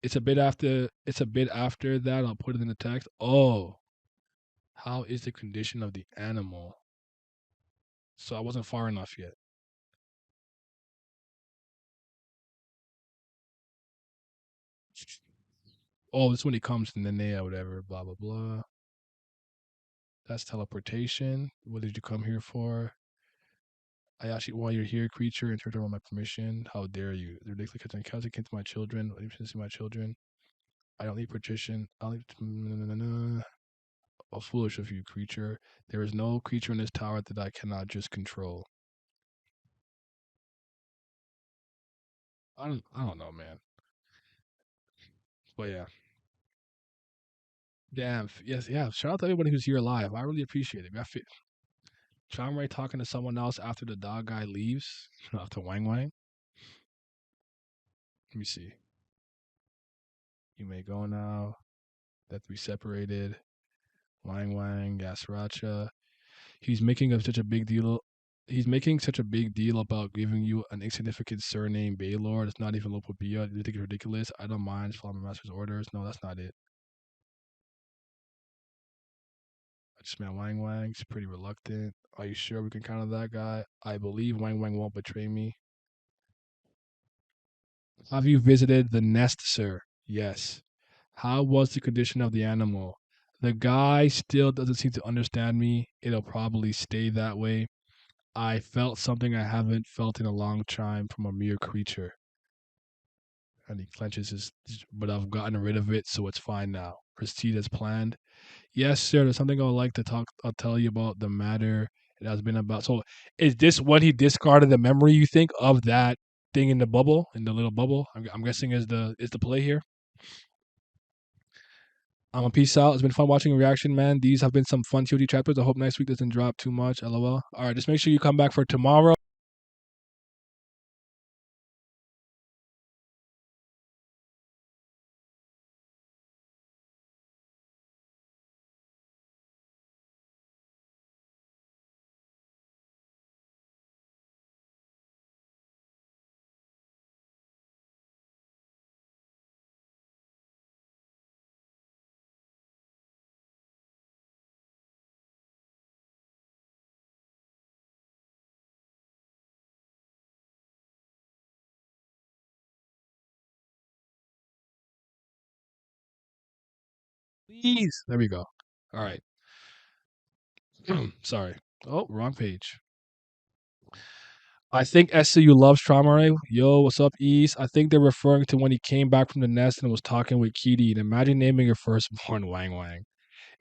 It's a bit after. It's a bit after that. I'll put it in the text. Oh, how is the condition of the animal? So I wasn't far enough yet. Oh, this is when he comes to Nenea, whatever, blah, blah, blah. That's teleportation. What did you come here for? I actually, while you're here, creature, and turned over my permission. How dare you? The ridiculous catching came to my children. What do you see my children? I don't need partition. I don't need. Oh, foolish of you, creature. There is no creature in this tower that I cannot just control. I don't know, man. But yeah. Damn. Yes, yeah. Shout out to everybody who's here live. I really appreciate it. John Ray talking to someone else after the dog guy leaves, after Wang Wang. Let me see. You may go now. That we separated. Wang Wang, Gasracha. He's making such a big deal. He's making such a big deal about giving you an insignificant surname, Baylor. It's not even Lopopia. You think it's ridiculous? I don't mind. Just follow my master's orders. No, that's not it. I just met Wang Wang. He's pretty reluctant. Are you sure we can count on that guy? I believe Wang Wang won't betray me. Have you visited the nest, sir? Yes. How was the condition of the animal? The guy still doesn't seem to understand me. It'll probably stay that way. I felt something I haven't felt in a long time from a mere creature. And he clenches his, but I've gotten rid of it, so it's fine now. Proceed as planned. Yes, sir. There's something I would like to talk. I'll tell you about the matter it has been about. So, is this when he discarded the memory? You think of that thing in the bubble, in the little bubble? I'm guessing is the play here. I'm a peace out. It's been fun watching a reaction, man. These have been some fun TOT chapters. I hope next week doesn't drop too much. LOL. All right, just make sure you come back for tomorrow. Please. There we go. All right. Sorry. Oh, wrong page. I think SCU loves Traumare. Yo, what's up, East? I think they're referring to when he came back from the nest and was talking with Kitty. And imagine naming your firstborn Wang Wang.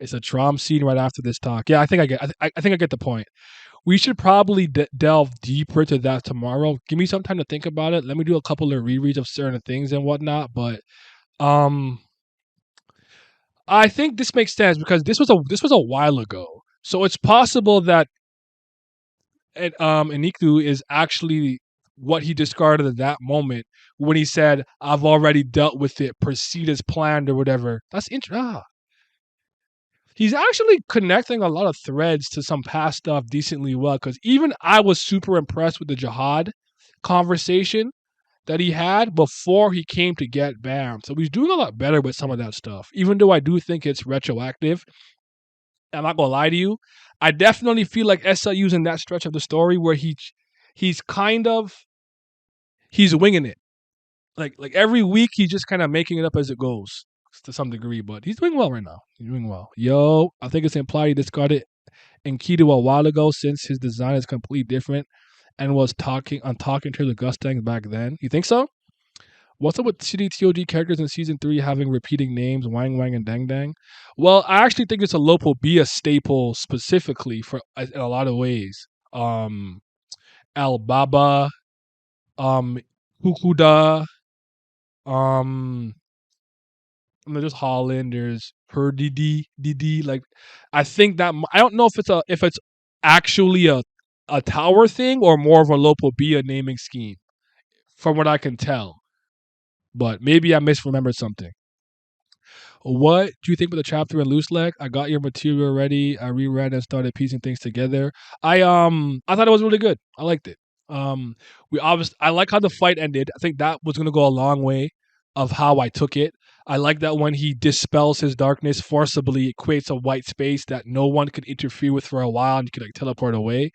It's a Trom scene right after this talk. Yeah, I think I get. I think I get the point. We should probably delve deeper into that tomorrow. Give me some time to think about it. Let me do a couple of rereads of certain things and whatnot. But um, I think this makes sense because this was a while ago. So it's possible that Eniku is actually what he discarded at that moment when he said, "I've already dealt with it. Proceed as planned," or whatever. That's interesting. He's actually connecting a lot of threads to some past stuff decently well. Because even I was super impressed with the jihad conversation that he had before he came to get Bam. So he's doing a lot better with some of that stuff. Even though I do think it's retroactive, I'm not gonna lie to you. I definitely feel like SLU's in that stretch of the story where he's kind of he's winging it. Like every week he's just kind of making it up as it goes to some degree. But he's doing well right now. He's doing well. Yo, I think it's implied he discarded Enkidu a while ago since his design is completely different and was talking to the Gustangs back then. You think so? What's up with CDTOG characters in season 3 having repeating names, Wang Wang and Dang Dang? Well, I actually think it's a Lopobia staple specifically for in a lot of ways. Al Baba, um, Hukuda, um, there's Holland, there's Per Didi. Like, I think that I don't know if it's actually a tower thing or more of a Lopobia naming scheme, from what I can tell. But maybe I misremembered something. What do you think about the chapter in Luslec? I got your material ready. I reread and started piecing things together. I thought it was really good. I liked it. We obviously I like how the fight ended. I think that was gonna go a long way of how I took it. I like that when he dispels his darkness forcibly, it creates a white space that no one could interfere with for a while, and you could like teleport away.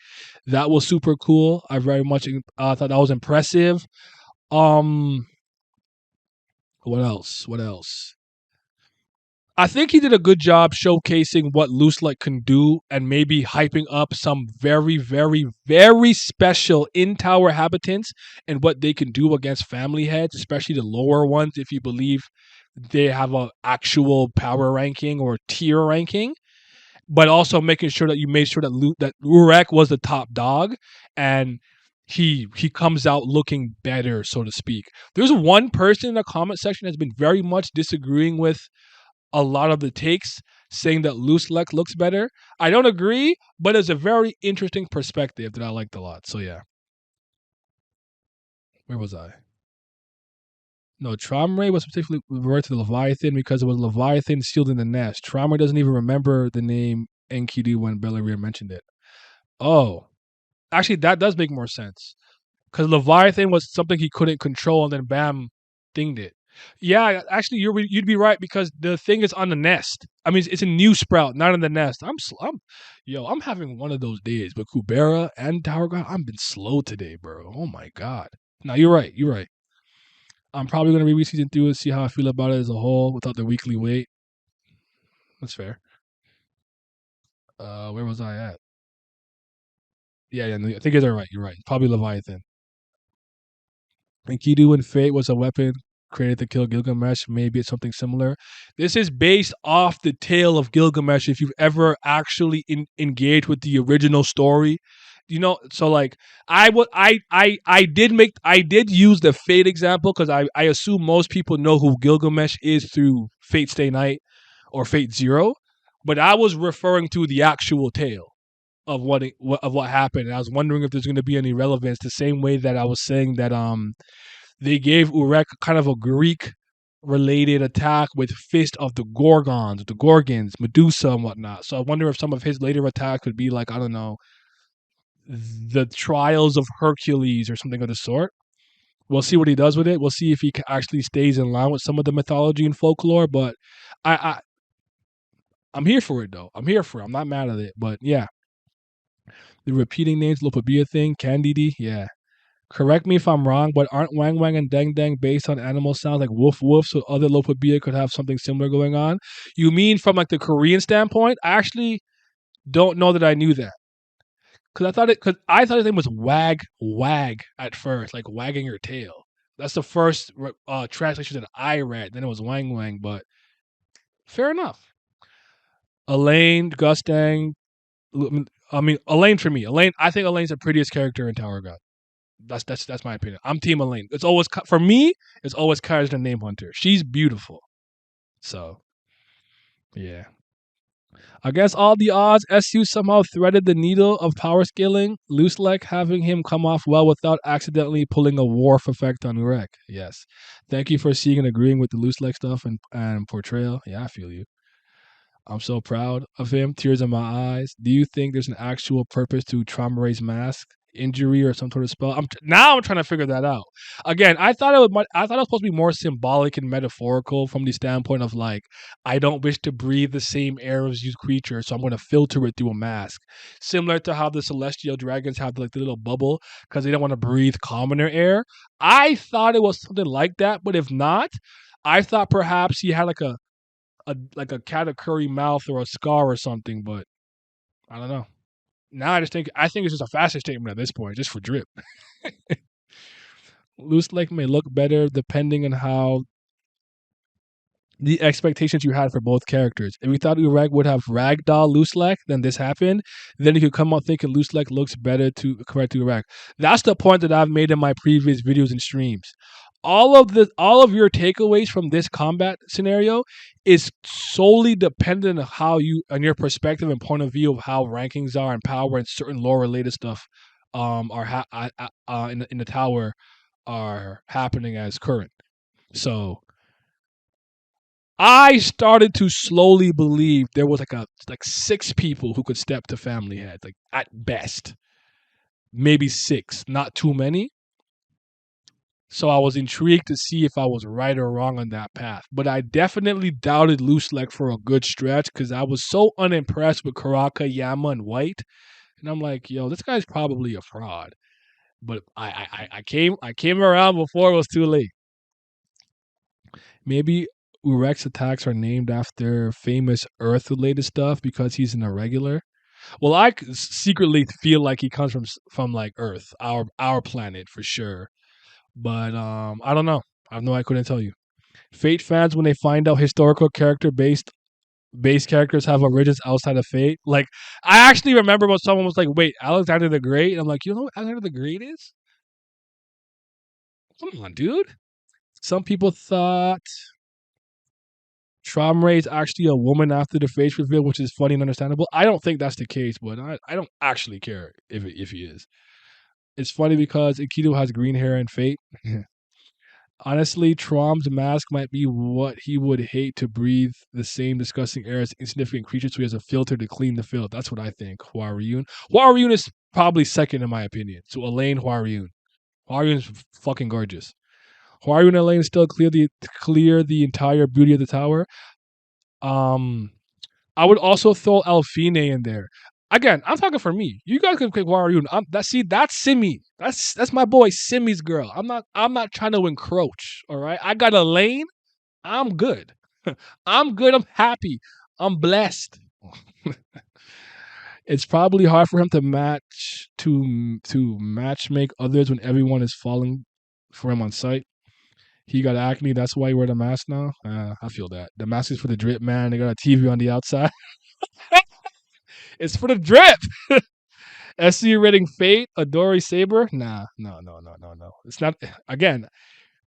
That was super cool. I very much thought that was impressive. Um, what else? What else? I think he did a good job showcasing what Loose Light can do and maybe hyping up some very, very, very special in tower habitants and what they can do against family heads, especially the lower ones, if you believe they have a actual power ranking or tier ranking. But also making sure that you made sure that that Urek was the top dog and he comes out looking better, so to speak. There's one person in the comment section that's been very much disagreeing with a lot of the takes, saying that Luslec looks better. I don't agree, but it's a very interesting perspective that I liked a lot. So yeah, where was I? No, Tramray was specifically referred to the Leviathan because it was Leviathan sealed in the nest. Tramray doesn't even remember the name Enkidu when Belleria mentioned it. Oh, actually, that does make more sense. Because Leviathan was something he couldn't control, and then Bam dinged it. Yeah, actually, you'd be right because the thing is on the nest. I mean, it's a new sprout, not in the nest. I'm having one of those days. But Kubera and Tower God, I've been slow today, bro. Oh my god. No, you're right. You're right. I'm probably gonna reread season 2 and see how I feel about it as a whole without the weekly wait. That's fair. Where was I at? Yeah, no, I think you're right. You're right. Probably Leviathan. Enkidu and Fate was a weapon created to kill Gilgamesh. Maybe it's something similar. This is based off the tale of Gilgamesh. If you've ever actually engaged with the original story, so like I did use the Fate example because I assume most people know who Gilgamesh is through Fate Stay Night or Fate Zero, but I was referring to the actual tale of what happened. And I was wondering if there's going to be any relevance. The same way that I was saying that they gave Urek kind of a Greek related attack with Fist of the Gorgons, Medusa and whatnot. So I wonder if some of his later attacks could be like, I don't know, the Trials of Hercules or something of the sort. We'll see what he does with it. We'll see if he actually stays in line with some of the mythology and folklore. But I I'm here for it though. I'm here for it. I'm not mad at it. But yeah, the repeating names Lopabia thing, Candidi, yeah. Correct me if I'm wrong, but aren't Wang Wang and Deng Deng based on animal sounds like woof woof, so other Lopabia could have something similar going on? You mean from like the Korean standpoint? I actually don't know that I knew that. Because I thought his name was Wag at first, like wagging your tail. That's the first translation that I read. Then it was Wang Wang, but fair enough. Elaine, Gustang, Elaine for me. I think Elaine's the prettiest character in Tower God. That's my opinion. I'm Team Elaine. It's always for me. It's always Kai's the Name Hunter. She's beautiful. So yeah. Against all the odds, SU somehow threaded the needle of power scaling. Luslec having him come off well without accidentally pulling a Wharf effect on Urek. Yes. Thank you for seeing and agreeing with the Luslec stuff and portrayal. Yeah, I feel you. I'm so proud of him. Tears in my eyes. Do you think there's an actual purpose to Traumeray's mask? Injury or some sort of spell? Now I'm trying to figure that out. Again, I thought it was supposed to be more symbolic and metaphorical from the standpoint of like, I don't wish to breathe the same air as you creature, so I'm going to filter it through a mask. Similar to how the celestial dragons have like the little bubble because they don't want to breathe commoner air. I thought it was something like that, but if not, I thought perhaps he had like a katakuri mouth or a scar or something, but I don't know. Now I think it's just a fashion statement at this point, just for drip. Luslec may look better depending on how the expectations you had for both characters. If you thought Ureg would have ragdoll Luslec, then this happened. Then you could come out thinking Luslec looks better to correct to Ureg. That's the point that I've made in my previous videos and streams. All of your takeaways from this combat scenario is solely dependent on how you on your perspective and point of view of how rankings are and power and certain lore related stuff in the tower are happening as current. So I started to slowly believe there was like 6 people who could step to family head, like at best, maybe 6, not too many. So I was intrigued to see if I was right or wrong on that path. But I definitely doubted Luslec for a good stretch because I was so unimpressed with Karaka, Yama, and White. And I'm like, yo, this guy's probably a fraud. But I came around before it was too late. Maybe Urek's attacks are named after famous Earth-related stuff because he's an irregular. Well, secretly feel like he comes from like Earth, our planet for sure. But I don't know. I couldn't tell you. Fate fans, when they find out historical character base characters have origins outside of Fate, like I actually remember when someone was like, "Wait, Alexander the Great?" And I'm like, "You know what Alexander the Great is? Come on, dude." Some people thought Traumeray is actually a woman after the face reveal, which is funny and understandable. I don't think that's the case, but I don't actually care if he is. It's funny because Aikido has green hair and Fate. Honestly, Trom's mask might be what he would hate to breathe the same disgusting air as insignificant creatures, so he has a filter to clean the filth. That's what I think. Huaryun. Huaryun is probably second in my opinion. So Elaine Huaryun. Huaryun is fucking gorgeous. Huaryun and Elaine still clear the entire beauty of the tower. I would also throw Alfine in there. Again, I'm talking for me. You guys can pick Huaryun. That's Simi. That's my boy Simi's girl. I'm not trying to encroach. All right. I got a lane. I'm good. I'm good. I'm happy. I'm blessed. It's probably hard for him to match make others when everyone is falling for him on sight. He got acne. That's why he wear the mask now. I feel that. The mask is for the drip, man. They got a TV on the outside. It's for the drip. SC rating Fate, Adori Saber. Nah, no. It's not. Again,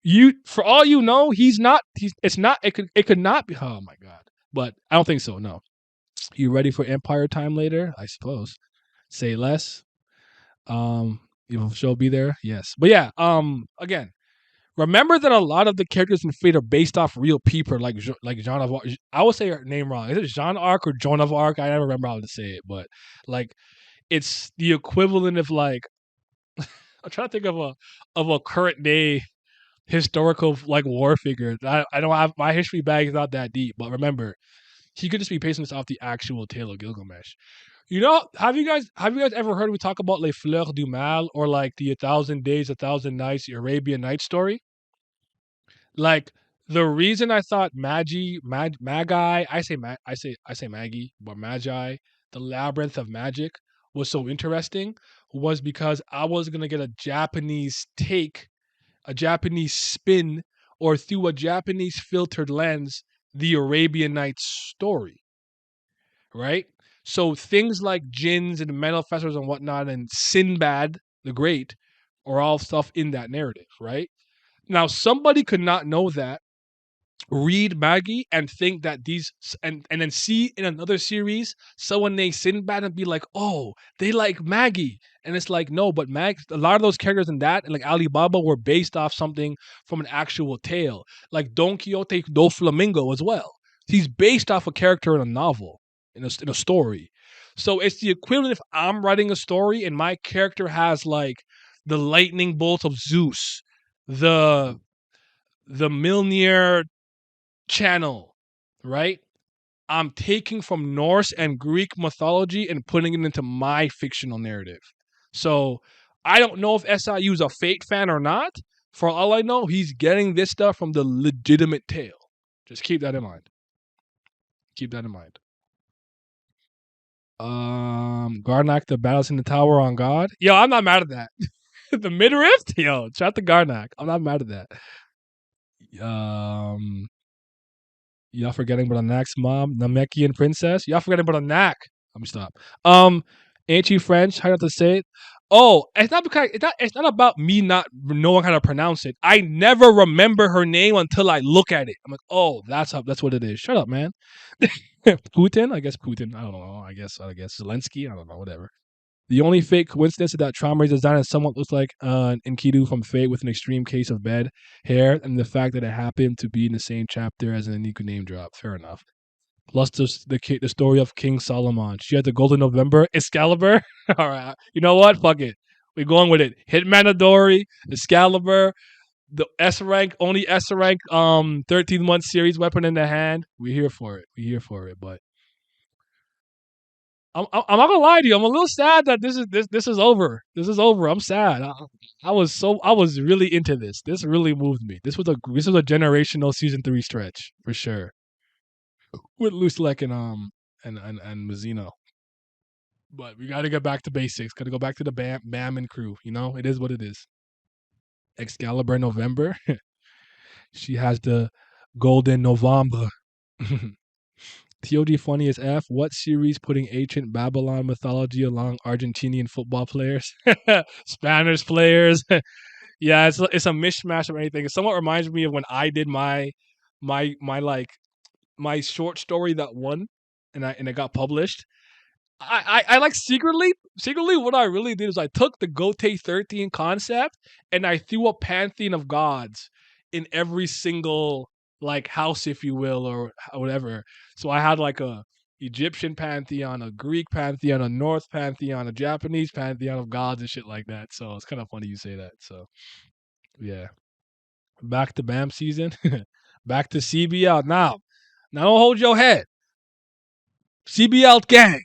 you for all you know, he's not. It's not. It could not be. Oh my god. But I don't think so. No. You ready for Empire time later? I suppose. Say less. You'll sure be there. Yes. But yeah. Again, remember that a lot of the characters in Fate are based off real people, like Jean of Arc. I would say her name wrong. Is it Jean Arc or Joan of Arc? I never remember how to say it, but like it's the equivalent of like I'm trying to think of a current day historical like war figure. I don't have my history bag is not that deep, but remember he could just be basing this off the actual tale of Gilgamesh. You know, have you guys ever heard we talk about Les Fleurs du Mal or like the 1,000 Days, 1,000 Nights, the Arabian Nights story? Like the reason I thought Magi, I say Maggie, but Magi, the labyrinth of magic was so interesting was because I was gonna get a Japanese take, a Japanese spin, or through a Japanese filtered lens, the Arabian Nights story, right? So things like jinns and manifestors and whatnot, and Sinbad the Great, are all stuff in that narrative, right? Now somebody could not know that, read Maggie and think that these and then see in another series someone named Sinbad and be like, oh, they like Maggie. And it's like, no, but a lot of those characters in that, and like Alibaba, were based off something from an actual tale. Like Don Quixote do Flamingo as well. He's based off a character in a novel, in a story. So it's the equivalent if I'm writing a story and my character has like the lightning bolt of Zeus, the Milnir channel, right? I'm taking from Norse and Greek mythology and putting it into my fictional narrative. So I don't know if SIU is a Fate fan or not. For all I know, he's getting this stuff from the legitimate tale. Just keep that in mind. Keep that in mind. Garnak the battles in the tower on God. Yo, I'm not mad at that. The mid rift, yo, shout to Garnak. I'm not mad at that. Um, Y'all forgetting about Nak's mom, Namekian princess. Y'all forgetting about Nak. Let me stop. Ain't you French? How to say it? Oh, it's not because it's not about me not knowing how to pronounce it. I never remember her name until I look at it. I'm like, oh, that's what it is. Shut up, man. Putin? I guess Putin. I don't know. I guess Zelensky. I don't know. Whatever. The only fake coincidence is that Trauma's design is somewhat looks like Enkidu from Fate with an extreme case of bad hair, and the fact that it happened to be in the same chapter as an Eniku name drop. Fair enough. Plus the story of King Solomon. She had the Golden November, Excalibur. All right. You know what? Fuck it. We're going with it. Hitman Adori, Excalibur, the S rank, only S rank 13-month series weapon in the hand. We're here for it. We're here for it. But I'm not gonna lie to you. I'm a little sad that this is over. This is over. I'm sad. I was really into this. This really moved me. This was a generational season 3 stretch for sure with Luslec and Mazino. But we got to get back to basics. Got to go back to the Bam and crew. You know, it is what it is. Excalibur November. She has the Golden November. TOG funny as F. What series putting ancient Babylon mythology along Argentinian football players? Spanish players. Yeah, it's a mishmash of anything. It somewhat reminds me of when I did my my short story that won and it got published. I like secretly what I really did is I took the Gote 13 concept and I threw a pantheon of gods in every single like house, if you will, or whatever. So I had like a Egyptian pantheon, a Greek pantheon, a North pantheon, a Japanese pantheon of gods and shit like that. So it's kind of funny you say that. So yeah. Back to BAM season. Back to CBL. Now don't hold your head. CBL gang.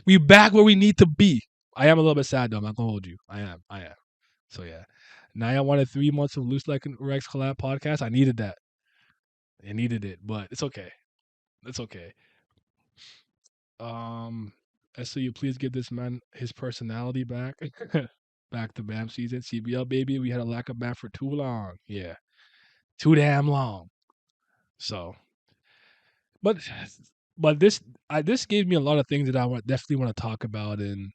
We back where we need to be. I am a little bit sad though. I'm not gonna hold you. I am. So yeah. Naya wanted 3 months of Loose Like Rex collab podcast. I needed that. I needed it, but it's okay. It's okay. SCU, please give this man his personality back. Back to BAM season. CBL baby. We had a lack of BAM for too long. Yeah. Too damn long. So but this gave me a lot of things that I definitely want to talk about in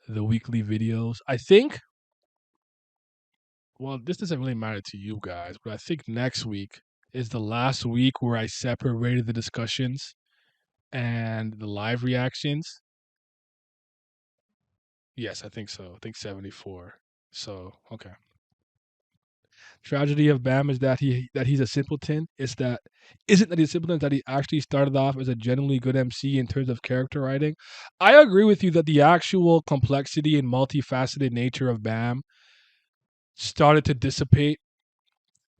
the weekly videos. I think well, this doesn't really matter to you guys, but I think next week is the last week where I separated the discussions and the live reactions. Yes, I think so. I think 74. So, okay. Tragedy of Bam is that he's a simpleton. It's that isn't that he's a simpleton, that he actually started off as a genuinely good MC in terms of character writing. I agree with you that the actual complexity and multifaceted nature of Bam started to dissipate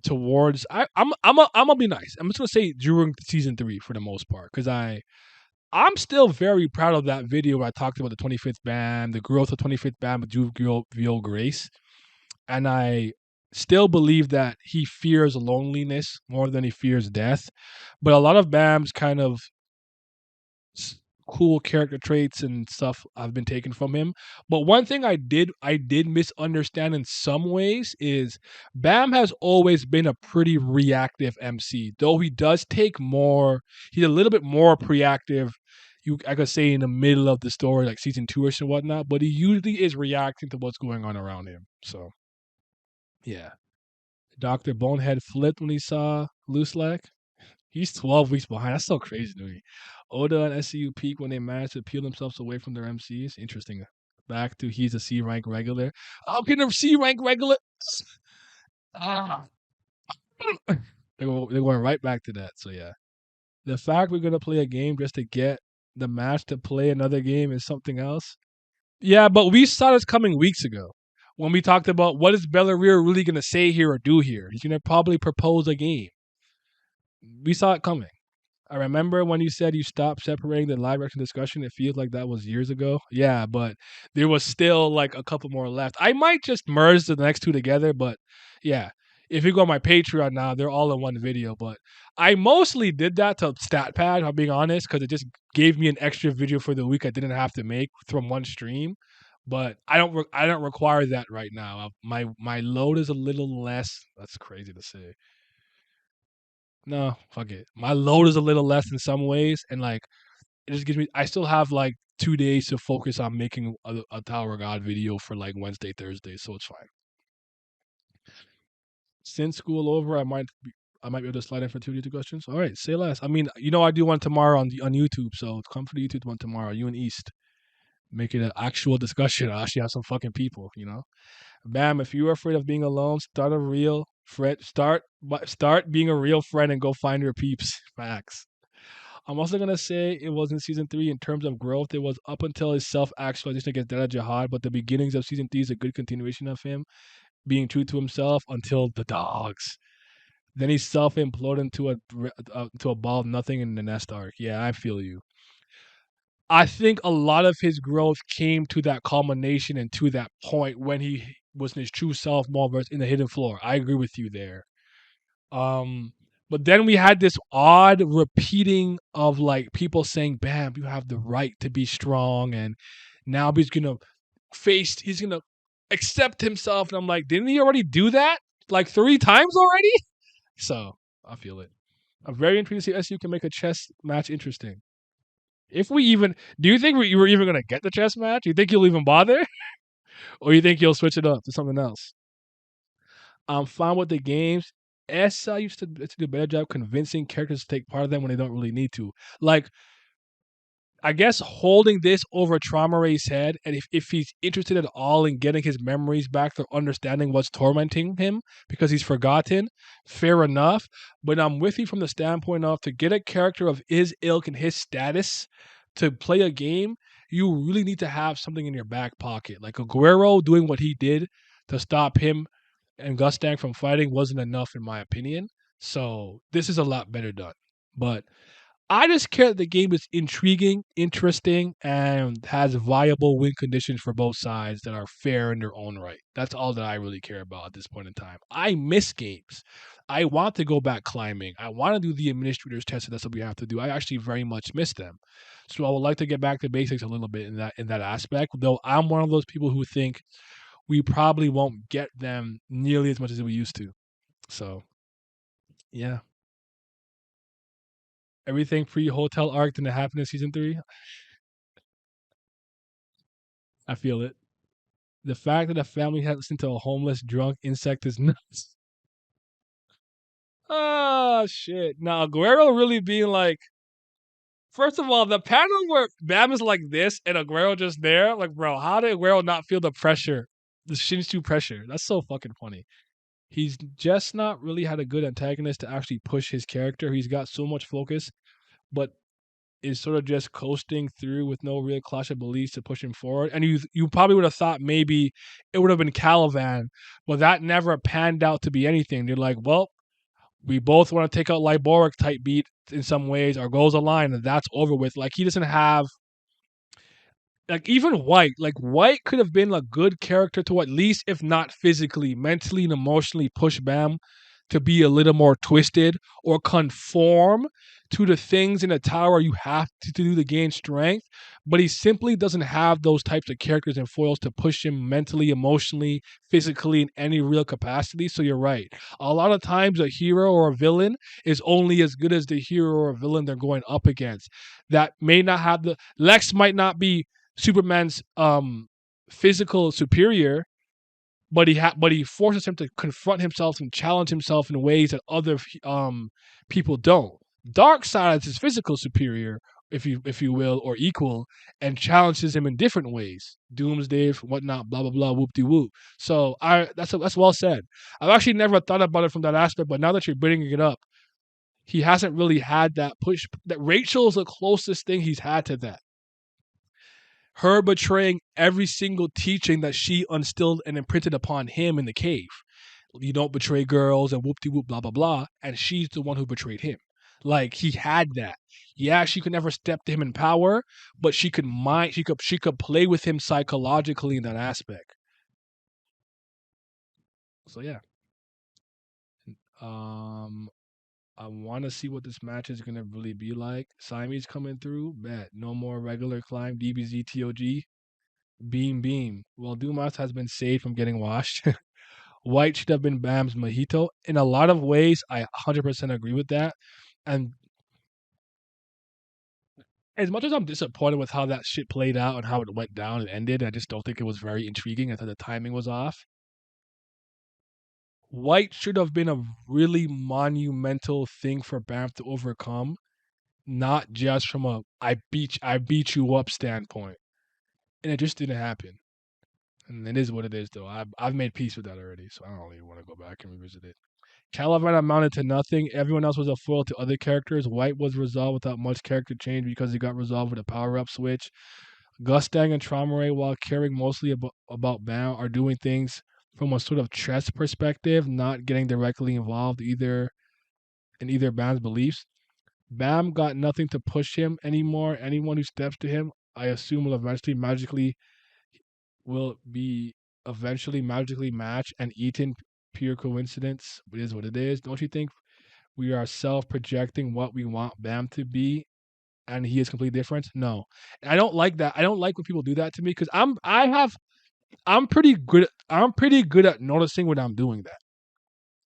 towards I'm gonna be nice. I'm just gonna say during season 3 for the most part because I'm still very proud of that video where I talked about the 25th band, the growth of 25th band with Juvial Grace, and I still believe that he fears loneliness more than he fears death. But a lot of Bam's kind of cool character traits and stuff I've been taken from him. But one thing I did misunderstand in some ways is Bam has always been a pretty reactive MC. Though he does take more, he's a little bit more proactive. I could say in the middle of the story, like season 2ish and whatnot, but he usually is reacting to what's going on around him. So yeah. Dr. Bonehead flipped when he saw Luslec. He's 12 weeks behind. That's so crazy to me. Oda and SCU peak when they managed to peel themselves away from their MCs. Interesting. Back to he's a C rank regular. How can a C rank regular? Ah. They're going right back to that. So yeah. The fact we're gonna play a game just to get the match to play another game is something else. Yeah, but we saw this coming weeks ago when we talked about what is Belleria really gonna say here or do here. He's gonna probably propose a game. We saw it coming. I remember when you said you stopped separating the live action discussion. It feels like that was years ago. Yeah, but there was still like a couple more left. I might just merge the next two together, but yeah. If you go on my Patreon now, they're all in one video. But I mostly did that to StatPad, if I'm being honest, because it just gave me an extra video for the week I didn't have to make from one stream. But I don't require that right now. My load is a little less. That's crazy to say. No, fuck it. My load is a little less in some ways, and like it just gives me. I still have like 2 days to focus on making a Tower of God video for like Wednesday, Thursday, so it's fine. Since school over, I might be able to slide in for 2 questions. All right, say less. I mean, I do one tomorrow on YouTube, so come for the YouTube one tomorrow. You and East make it an actual discussion. I actually have some fucking people. Bam! If you're afraid of being alone, start a real friend. Start being a real friend and go find your peeps. Facts. I'm also gonna say it was in season 3 in terms of growth. It was up until his self-actualization against Dada Jihad, but the beginnings of season 3 is a good continuation of him being true to himself until the dogs. Then he self-imploded into a ball of nothing in the nest arc. Yeah, I feel you. I think a lot of his growth came to that culmination and to that point when he was in his true self, Mulverse in the hidden floor. I agree with you there. Um, but then we had this odd repeating of like people saying, "Bam, you have the right to be strong," and now he's gonna accept himself. And I'm like, didn't he already do that like 3 times already? So I feel it. I'm very intrigued to see SU can make a chess match interesting. If we even, do you think we're even gonna get the chess match? Do you think he'll even bother, or you think he'll switch it up to something else? I'm fine with the games. SI used to do a better job convincing characters to take part of them when they don't really need to. Like, I guess holding this over Trauma Ray's head, and if he's interested at all in getting his memories back or understanding what's tormenting him because he's forgotten, fair enough. But I'm with you from the standpoint of to get a character of his ilk and his status to play a game, you really need to have something in your back pocket. Like Aguero doing what he did to stop him and Gustang from fighting wasn't enough, in my opinion. So this is a lot better done. But I just care that the game is intriguing, interesting, and has viable win conditions for both sides that are fair in their own right. That's all that I really care about at this point in time. I miss games. I want to go back climbing. I want to do the administrator's test. That's what we have to do. I actually very much miss them. So I would like to get back to basics a little bit in that aspect. Though I'm one of those people who think we probably won't get them nearly as much as we used to. So yeah. Everything pre-hotel arc didn't happen in season 3. I feel it. The fact that a family had listened to a homeless drunk insect is nuts. Oh shit. Now Aguero really being like, first of all, the panel where Bam is like this and Aguero just there, like, bro, how did Aguero not feel the pressure? The Shinsu pressure. That's so fucking funny. He's just not really had a good antagonist to actually push his character. He's got so much focus, but is sort of just coasting through with no real clash of beliefs to push him forward. And you probably would have thought maybe it would have been Calivan, but that never panned out to be anything. They're like, well, we both want to take out Liboric type beat in some ways. Our goals align, and that's over with. Like he doesn't have like even White, like White could have been a good character to at least, if not physically, mentally and emotionally push Bam to be a little more twisted or conform to the things in a tower you have to do to gain strength. But he simply doesn't have those types of characters and foils to push him mentally, emotionally, physically in any real capacity. So you're right. A lot of times a hero or a villain is only as good as the hero or villain they're going up against. That may not have the Lex might not be Superman's physical superior, but he forces him to confront himself and challenge himself in ways that other people don't. Darkseid is his physical superior, if you will, or equal, and challenges him in different ways. Doomsday, whatnot, blah blah blah, whoop de whoop. So that's well said. I've actually never thought about it from that aspect, but now that you're bringing it up, He hasn't really had that push. That Rachel is the closest thing he's had to that. Her betraying every single teaching that she instilled and imprinted upon him in the cave. You don't betray girls and whoop de whoop, blah, blah, blah. And she's the one who betrayed him. Like he had that. Yeah, she could never step to him in power, but she could play with him psychologically in that aspect. So yeah. Um I want to see what this match is gonna really be like. Siamese coming through, bet. No more regular climb, DBZ TOG. Beam beam. Well, Dumas has been saved from getting washed. White should have been Bam's mojito. In a lot of ways, I 100% agree with that. And as much as I'm disappointed with how that shit played out and how it went down and ended, I just don't think it was very intriguing. I thought the timing was off. White should have been a really monumental thing for Bam to overcome, not just from a I beat you up standpoint. And it just didn't happen. And it is what it is, though. I've made peace with that already, so I don't really want to go back and revisit it. Caliban amounted to nothing. Everyone else was a foil to other characters. White was resolved without much character change because he got resolved with a power-up switch. Gustang and Traumeré, while caring mostly about Bam, are doing things from a sort of chess perspective, not getting directly involved either in either Bam's beliefs. Bam got nothing to push him anymore. Anyone who steps to him, I assume, will be eventually magically matched and eaten. Pure coincidence. It is what it is. Don't you think we are self-projecting what we want Bam to be, and he is completely different? No, and I don't like that. I don't like when people do that to me because I'm pretty good. I'm pretty good at noticing when I'm doing that.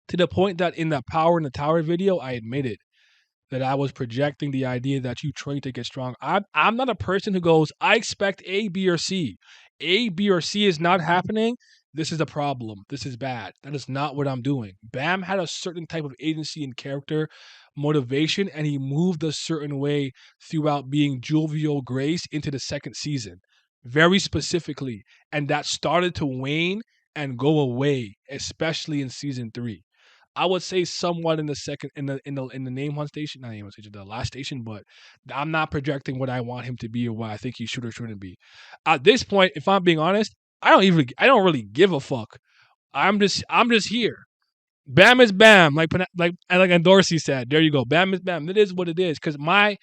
To the point that in the Power in the Tower video, I admitted that I was projecting the idea that you train to get strong. I'm not a person who goes, I expect A, B, or C. A, B, or C is not happening. This is a problem. This is bad. That is not what I'm doing. Bam had a certain type of agency and character motivation, and he moved a certain way throughout being jovial Grace into the second season, very specifically. And that started to wane and go away, especially in season 3. I would say somewhat in the second in the name hunt station, not name hunt station, the last station, but I'm not projecting what I want him to be or what I think he should or shouldn't be. At this point, if I'm being honest, I don't really give a fuck. I'm just here. Bam is bam, like Dorsey said. There you go. Bam is bam. It is what it is. Because my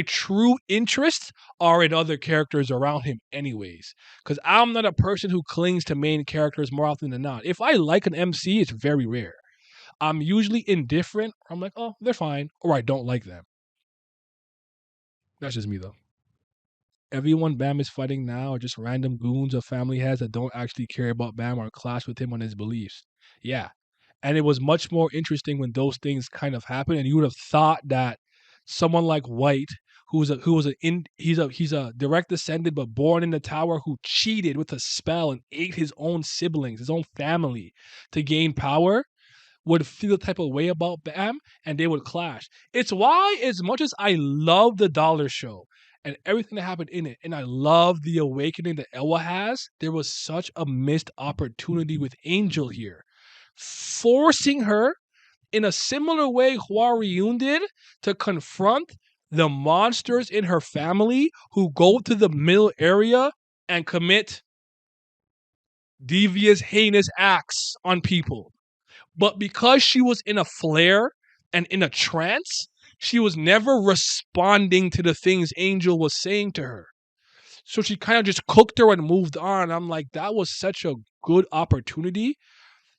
true interests are in other characters around him, anyways. Because I'm not a person who clings to main characters more often than not. If I like an MC, it's very rare. I'm usually indifferent. I'm like, oh, they're fine, or I don't like them. That's just me though. Everyone Bam is fighting now are just random goons a family has that don't actually care about Bam or clash with him on his beliefs. Yeah. And it was much more interesting when those things kind of happened, and you would have thought that someone like White, he's a direct descendant but born in the tower who cheated with a spell and ate his own siblings, his own family to gain power, would feel the type of way about Bam and they would clash. It's why, as much as I love the Dollar Show and everything that happened in it, and I love the awakening that Elwa has, there was such a missed opportunity with Angel here. Forcing her in a similar way Huariun did to confront the monsters in her family who go to the middle area and commit devious, heinous acts on people. But because she was in a flare and in a trance, she was never responding to the things Angel was saying to her. So she kind of just cooked her and moved on. I'm like, that was such a good opportunity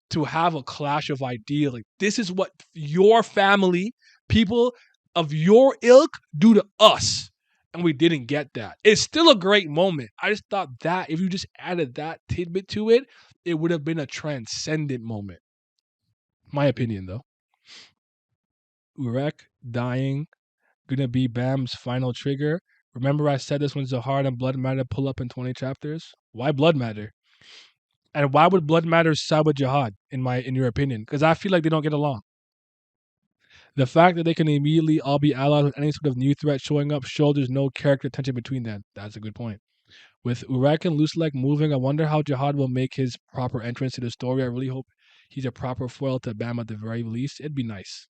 to have a clash of ideas. Like, this is what your family, people of your ilk, do to us. And we didn't get that. It's still a great moment. I just thought that if you just added that tidbit to it, it would have been a transcendent moment. My opinion, though. Urek dying, gonna be Bam's final trigger. Remember I said this when Zahar and Blood Matter pull up in 20 chapters? Why Blood Matter? And why would Blood Matter side with Jihad, in your opinion? Because I feel like they don't get along. The fact that they can immediately all be allies with any sort of new threat showing up shows there's no character tension between them. That's a good point. With Urek and Luslec moving, I wonder how Jihad will make his proper entrance to the story. I really hope he's a proper foil to Bam at the very least. It'd be nice.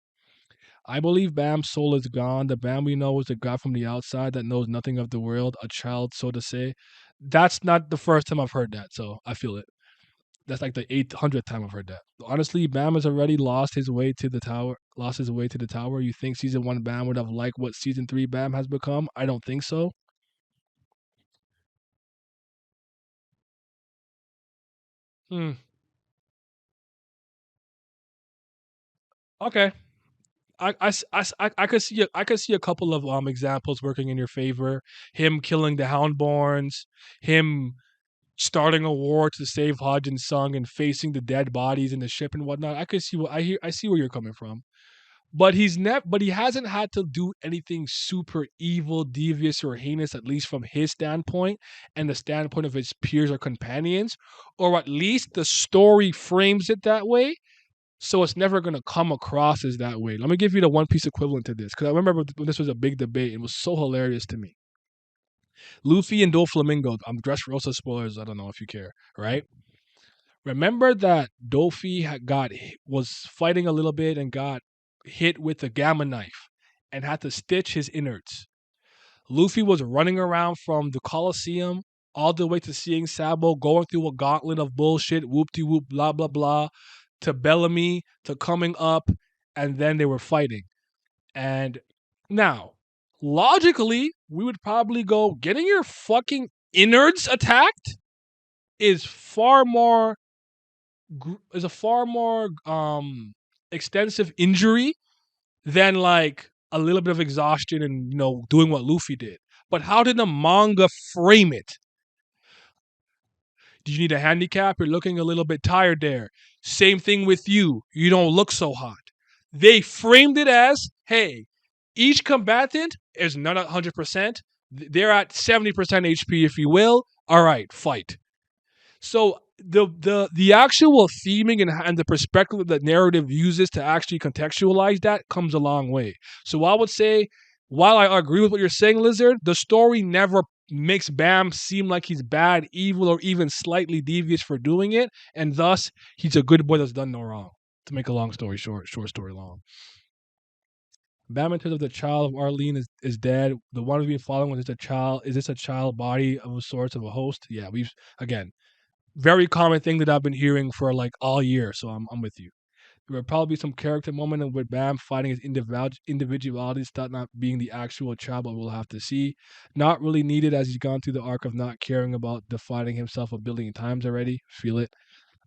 I believe Bam's soul is gone. The Bam we know is a god from the outside that knows nothing of the world, a child, so to say. That's not the first time I've heard that, so I feel it. That's like the 800th time I've heard that. Honestly, Bam has already lost his way to the tower. Lost his way to the tower. You think season one Bam would have liked what season three Bam has become? I don't think so. Hmm. Okay. I could see I could see a couple of examples working in your favor. Him killing the Houndborns, him starting a war to save Hodge and Sung and facing the dead bodies in the ship and whatnot. I could see what I see where you're coming from. But but he hasn't had to do anything super evil, devious, or heinous, at least from his standpoint and the standpoint of his peers or companions, or at least the story frames it that way. So it's never gonna come across as that way. Let me give you the One Piece equivalent to this, because I remember when this was a big debate. It was so hilarious to me. Luffy and Doflamingo. I'm Dressrosa spoilers. I don't know if you care, right? Remember that Dofi was fighting a little bit and got hit with a gamma knife and had to stitch his innards. Luffy was running around from the Colosseum all the way to seeing Sabo, going through a gauntlet of bullshit, whoop de whoop, blah blah blah, to Bellamy, to coming up, and then they were fighting. And now, logically, we would probably go, getting your fucking innards attacked is far more is a far more extensive injury than like a little bit of exhaustion and doing what Luffy did. But how did the manga frame it? Do you need a handicap? You're looking a little bit tired there. Same thing with you. You don't look so hot. They framed it as, hey, each combatant is not 100%. They're at 70% HP, if you will. All right, fight. So the actual theming and the perspective that narrative uses to actually contextualize that comes a long way. So I would say, while I agree with what you're saying, Lizard, the story never makes Bam seem like he's bad, evil, or even slightly devious for doing it, and thus he's a good boy that's done no wrong. To make a long story short, short story long. Bam, in terms of the child of Arlene, is dead. The one we've been following is a child. Is this a child body of a sort of a host? Yeah, we've again very common thing that I've been hearing for like all year. So I'm with you. There will probably be some character moment with Bam fighting his individuality, start not being the actual child, but we'll have to see. Not really needed as he's gone through the arc of not caring about defining himself a billion times already. Feel it.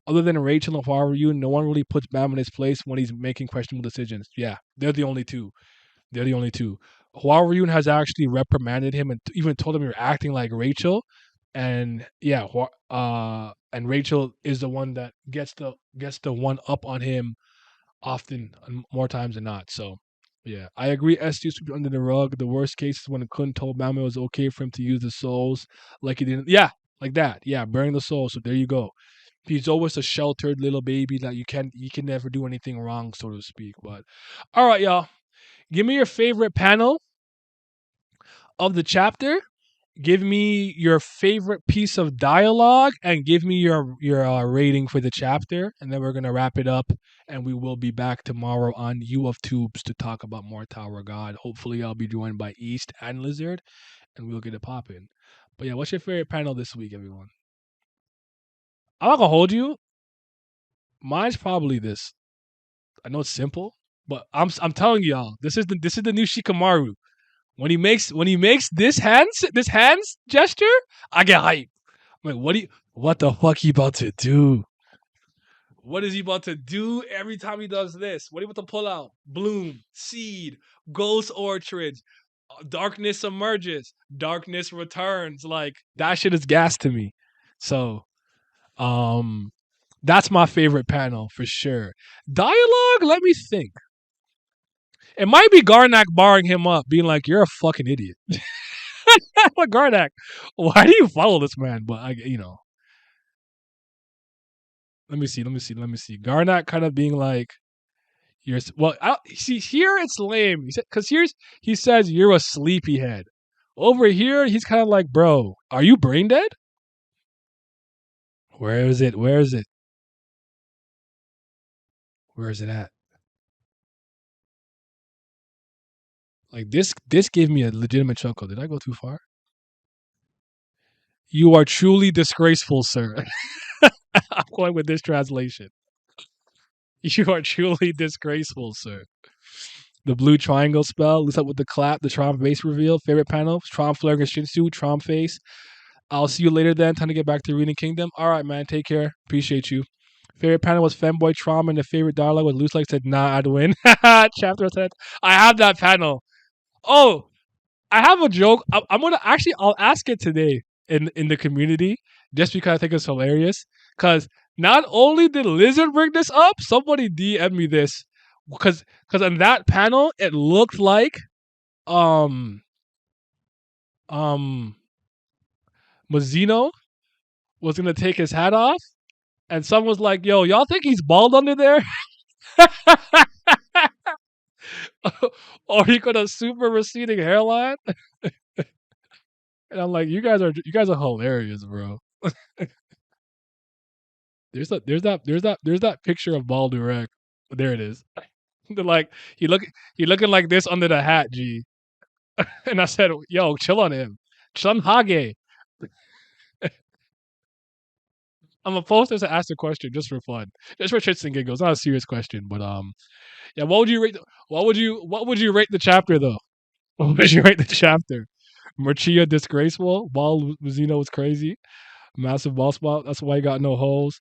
Other than Rachel and Haru, no one really puts Bam in his place when he's making questionable decisions. Yeah, they're the only two. They're the only two. Huarun has actually reprimanded him and even told him you're acting like Rachel. And yeah, and Rachel is the one that gets the one up on him often, more times than not. So yeah, I agree. ST swept under the rug. The worst case is when Kun told Mama it was okay for him to use the souls, like he didn't. Yeah, like that. Yeah, burning the soul. So there you go. He's always a sheltered little baby that you can never do anything wrong, so to speak. But all right, y'all. Give me your favorite panel of the chapter. Give me your favorite piece of dialogue, and give me your rating for the chapter. And then we're gonna wrap it up, and we will be back tomorrow on U of Tubes to talk about more Tower God. Hopefully, I'll be joined by East and Lizard, and we'll get it popping. But yeah, what's your favorite panel this week, everyone? I'm not gonna hold you. Mine's probably this. I know it's simple, but I'm telling y'all, this is the new Shikamaru. When he makes this hands gesture, I get hype. I'm like, what the fuck he about to do? What is he about to do every time he does this? What are you about to pull out? Bloom, seed, ghost orchards, darkness emerges, darkness returns. Like that shit is gas to me. So, um, that's my favorite panel for sure. Dialogue, let me think. It might be Garnak barring him up, being like, "You're a fucking idiot." What Garnak? Why do you follow this man? But let me see. Garnak kind of being like, "You're well." See, here it's lame. He said, because he says you're a sleepyhead. Over here, he's kind of like, "Bro, are you brain dead? Where is it? Where is it? Where is it at?" Like this gave me a legitimate chuckle. Did I go too far? You are truly disgraceful, sir. I'm going with this translation. You are truly disgraceful, sir. The blue triangle spell. Looks up with the clap. The Tron face reveal. Favorite panel. Tron flare against Shinsu. Tron face. I'll see you later then. Time to get back to Reading Kingdom. All right, man. Take care. Appreciate you. Favorite panel was Femboy Trauma, and the favorite dialogue was Luslec said, nah, I'd win. Chapter 10. I have that panel. Oh, I have a joke. I'm gonna actually. I'll ask it today in the community, just because I think it's hilarious. Because not only did Lizard bring this up, somebody DM me this. Because on that panel, it looked like um um Mazino was gonna take his hat off, and someone was like, "Yo, y'all think he's bald under there?" Or he got a super receding hairline. And I'm like, you guys are hilarious, bro. There's that picture of Baldurek. There it is. They're like he looking like this under the hat, G. And I said, yo, chill on him. Chun Hage. I'm gonna post this and ask the question just for fun. Just for shits and giggles. Not a serious question, but yeah, what would you rate the chapter though? What would you rate the chapter? Murchia disgraceful. Ball Mazino was crazy. Massive ball spot. That's why he got no holes.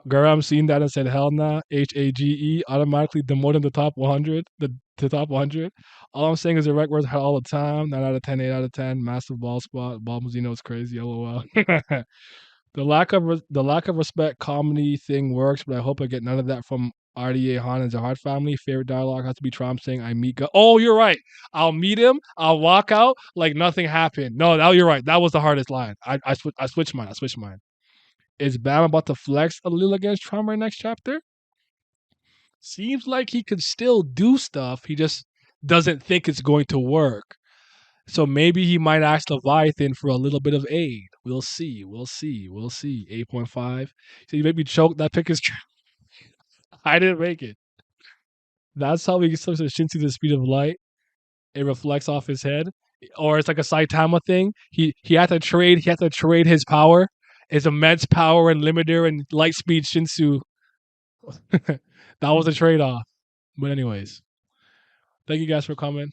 Garam seen that and said, "Hell nah." HAGE automatically demoted the top 100. The top 100. All I'm saying is the right words all the time. 9 out of 10, 8 out of 10. Massive ball spot. Ball Mazino is crazy. LOL. The lack of respect comedy thing works, but I hope I get none of that from RDA Han and Zahard family. Favorite dialogue has to be Trump saying, "I meet." Oh, you're right. I'll meet him. I'll walk out like nothing happened. No, now you're right. That was the hardest line. I switched mine. I switched mine. Is Bam about to flex a little against Trump right next chapter? Seems like he could still do stuff. He just doesn't think it's going to work. So maybe he might ask Leviathan for a little bit of aid. We'll see. We'll see. We'll see. 8.5. So you made me choke. That pick is true. I didn't make it. That's how he slips the Shin to the speed of light. It reflects off his head. Or it's like a Saitama thing. He had to trade. He had to trade his power, his immense power and limiter and light speed Shinsu. That was a trade off. But anyways, thank you guys for coming.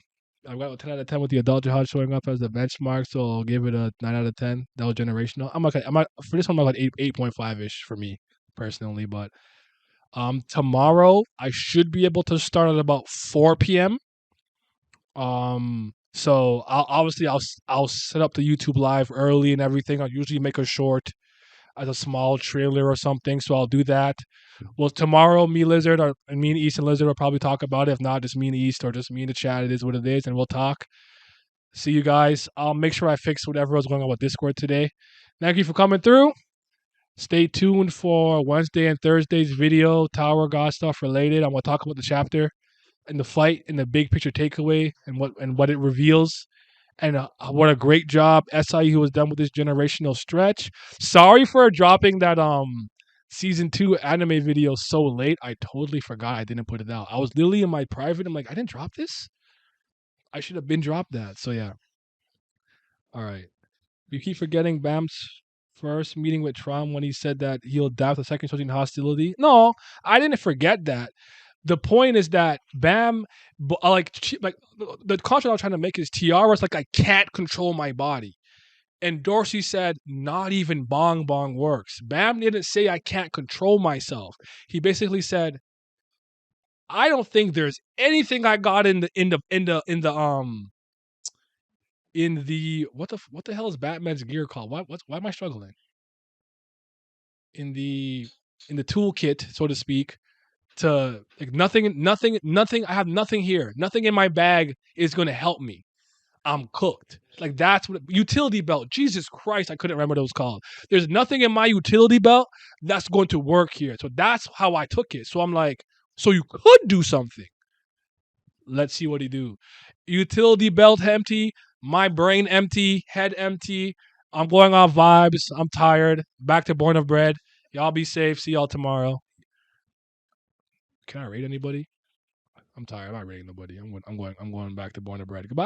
I got a 10 out of 10 with the adult jihad showing up as the benchmark, so I'll give it a 9 out of 10. That was generational. I'm not for this one. I'm like 8.5 ish for me personally, but tomorrow I should be able to start at about 4 p.m. So I'll set up the YouTube live early and everything. I'll usually make a short as a small trailer or something, so I'll do that. Well, tomorrow, me Lizard or and me and East and Lizard will probably talk about it. If not, just me and East or just me in the chat. It is what it is, and we'll talk. See you guys. I'll make sure I fix whatever was going on with Discord today. Thank you for coming through. Stay tuned for Wednesday and Thursday's video, Tower God stuff related. I'm gonna talk about the chapter and the fight and the big picture takeaway and what it reveals. And what a great job SIU has done with this generational stretch. Sorry for dropping that season 2 anime video so late. I totally forgot I didn't put it out. I was literally in my private. I'm like, I didn't drop this. I should have been dropped that. So yeah. All right. You keep forgetting Bam's first meeting with Tron when he said that he'll die with the second chosen hostility. No, I didn't forget that. The point is that Bam, like the contrast I'm trying to make is Tiara's like, I can't control my body. And Dorsey said, not even Bong Bong works. Bam didn't say I can't control myself. He basically said, I don't think there's anything I got in the what the hell is Batman's gear called? Why am I struggling? In the toolkit, so to speak, to like nothing. I have nothing here. Nothing in my bag is going to help me. I'm cooked. Like that's what utility belt. Jesus Christ, I couldn't remember what it was called. There's nothing in my utility belt that's going to work here. So that's how I took it. So I'm like, so you could do something. Let's see what he do. Utility belt empty, my brain empty, head empty. I'm going off vibes. I'm tired. Back to Born of Bread. Y'all be safe. See y'all tomorrow. Can I rate anybody? I'm tired. I'm not rating nobody. I'm going back to born and bred. Goodbye.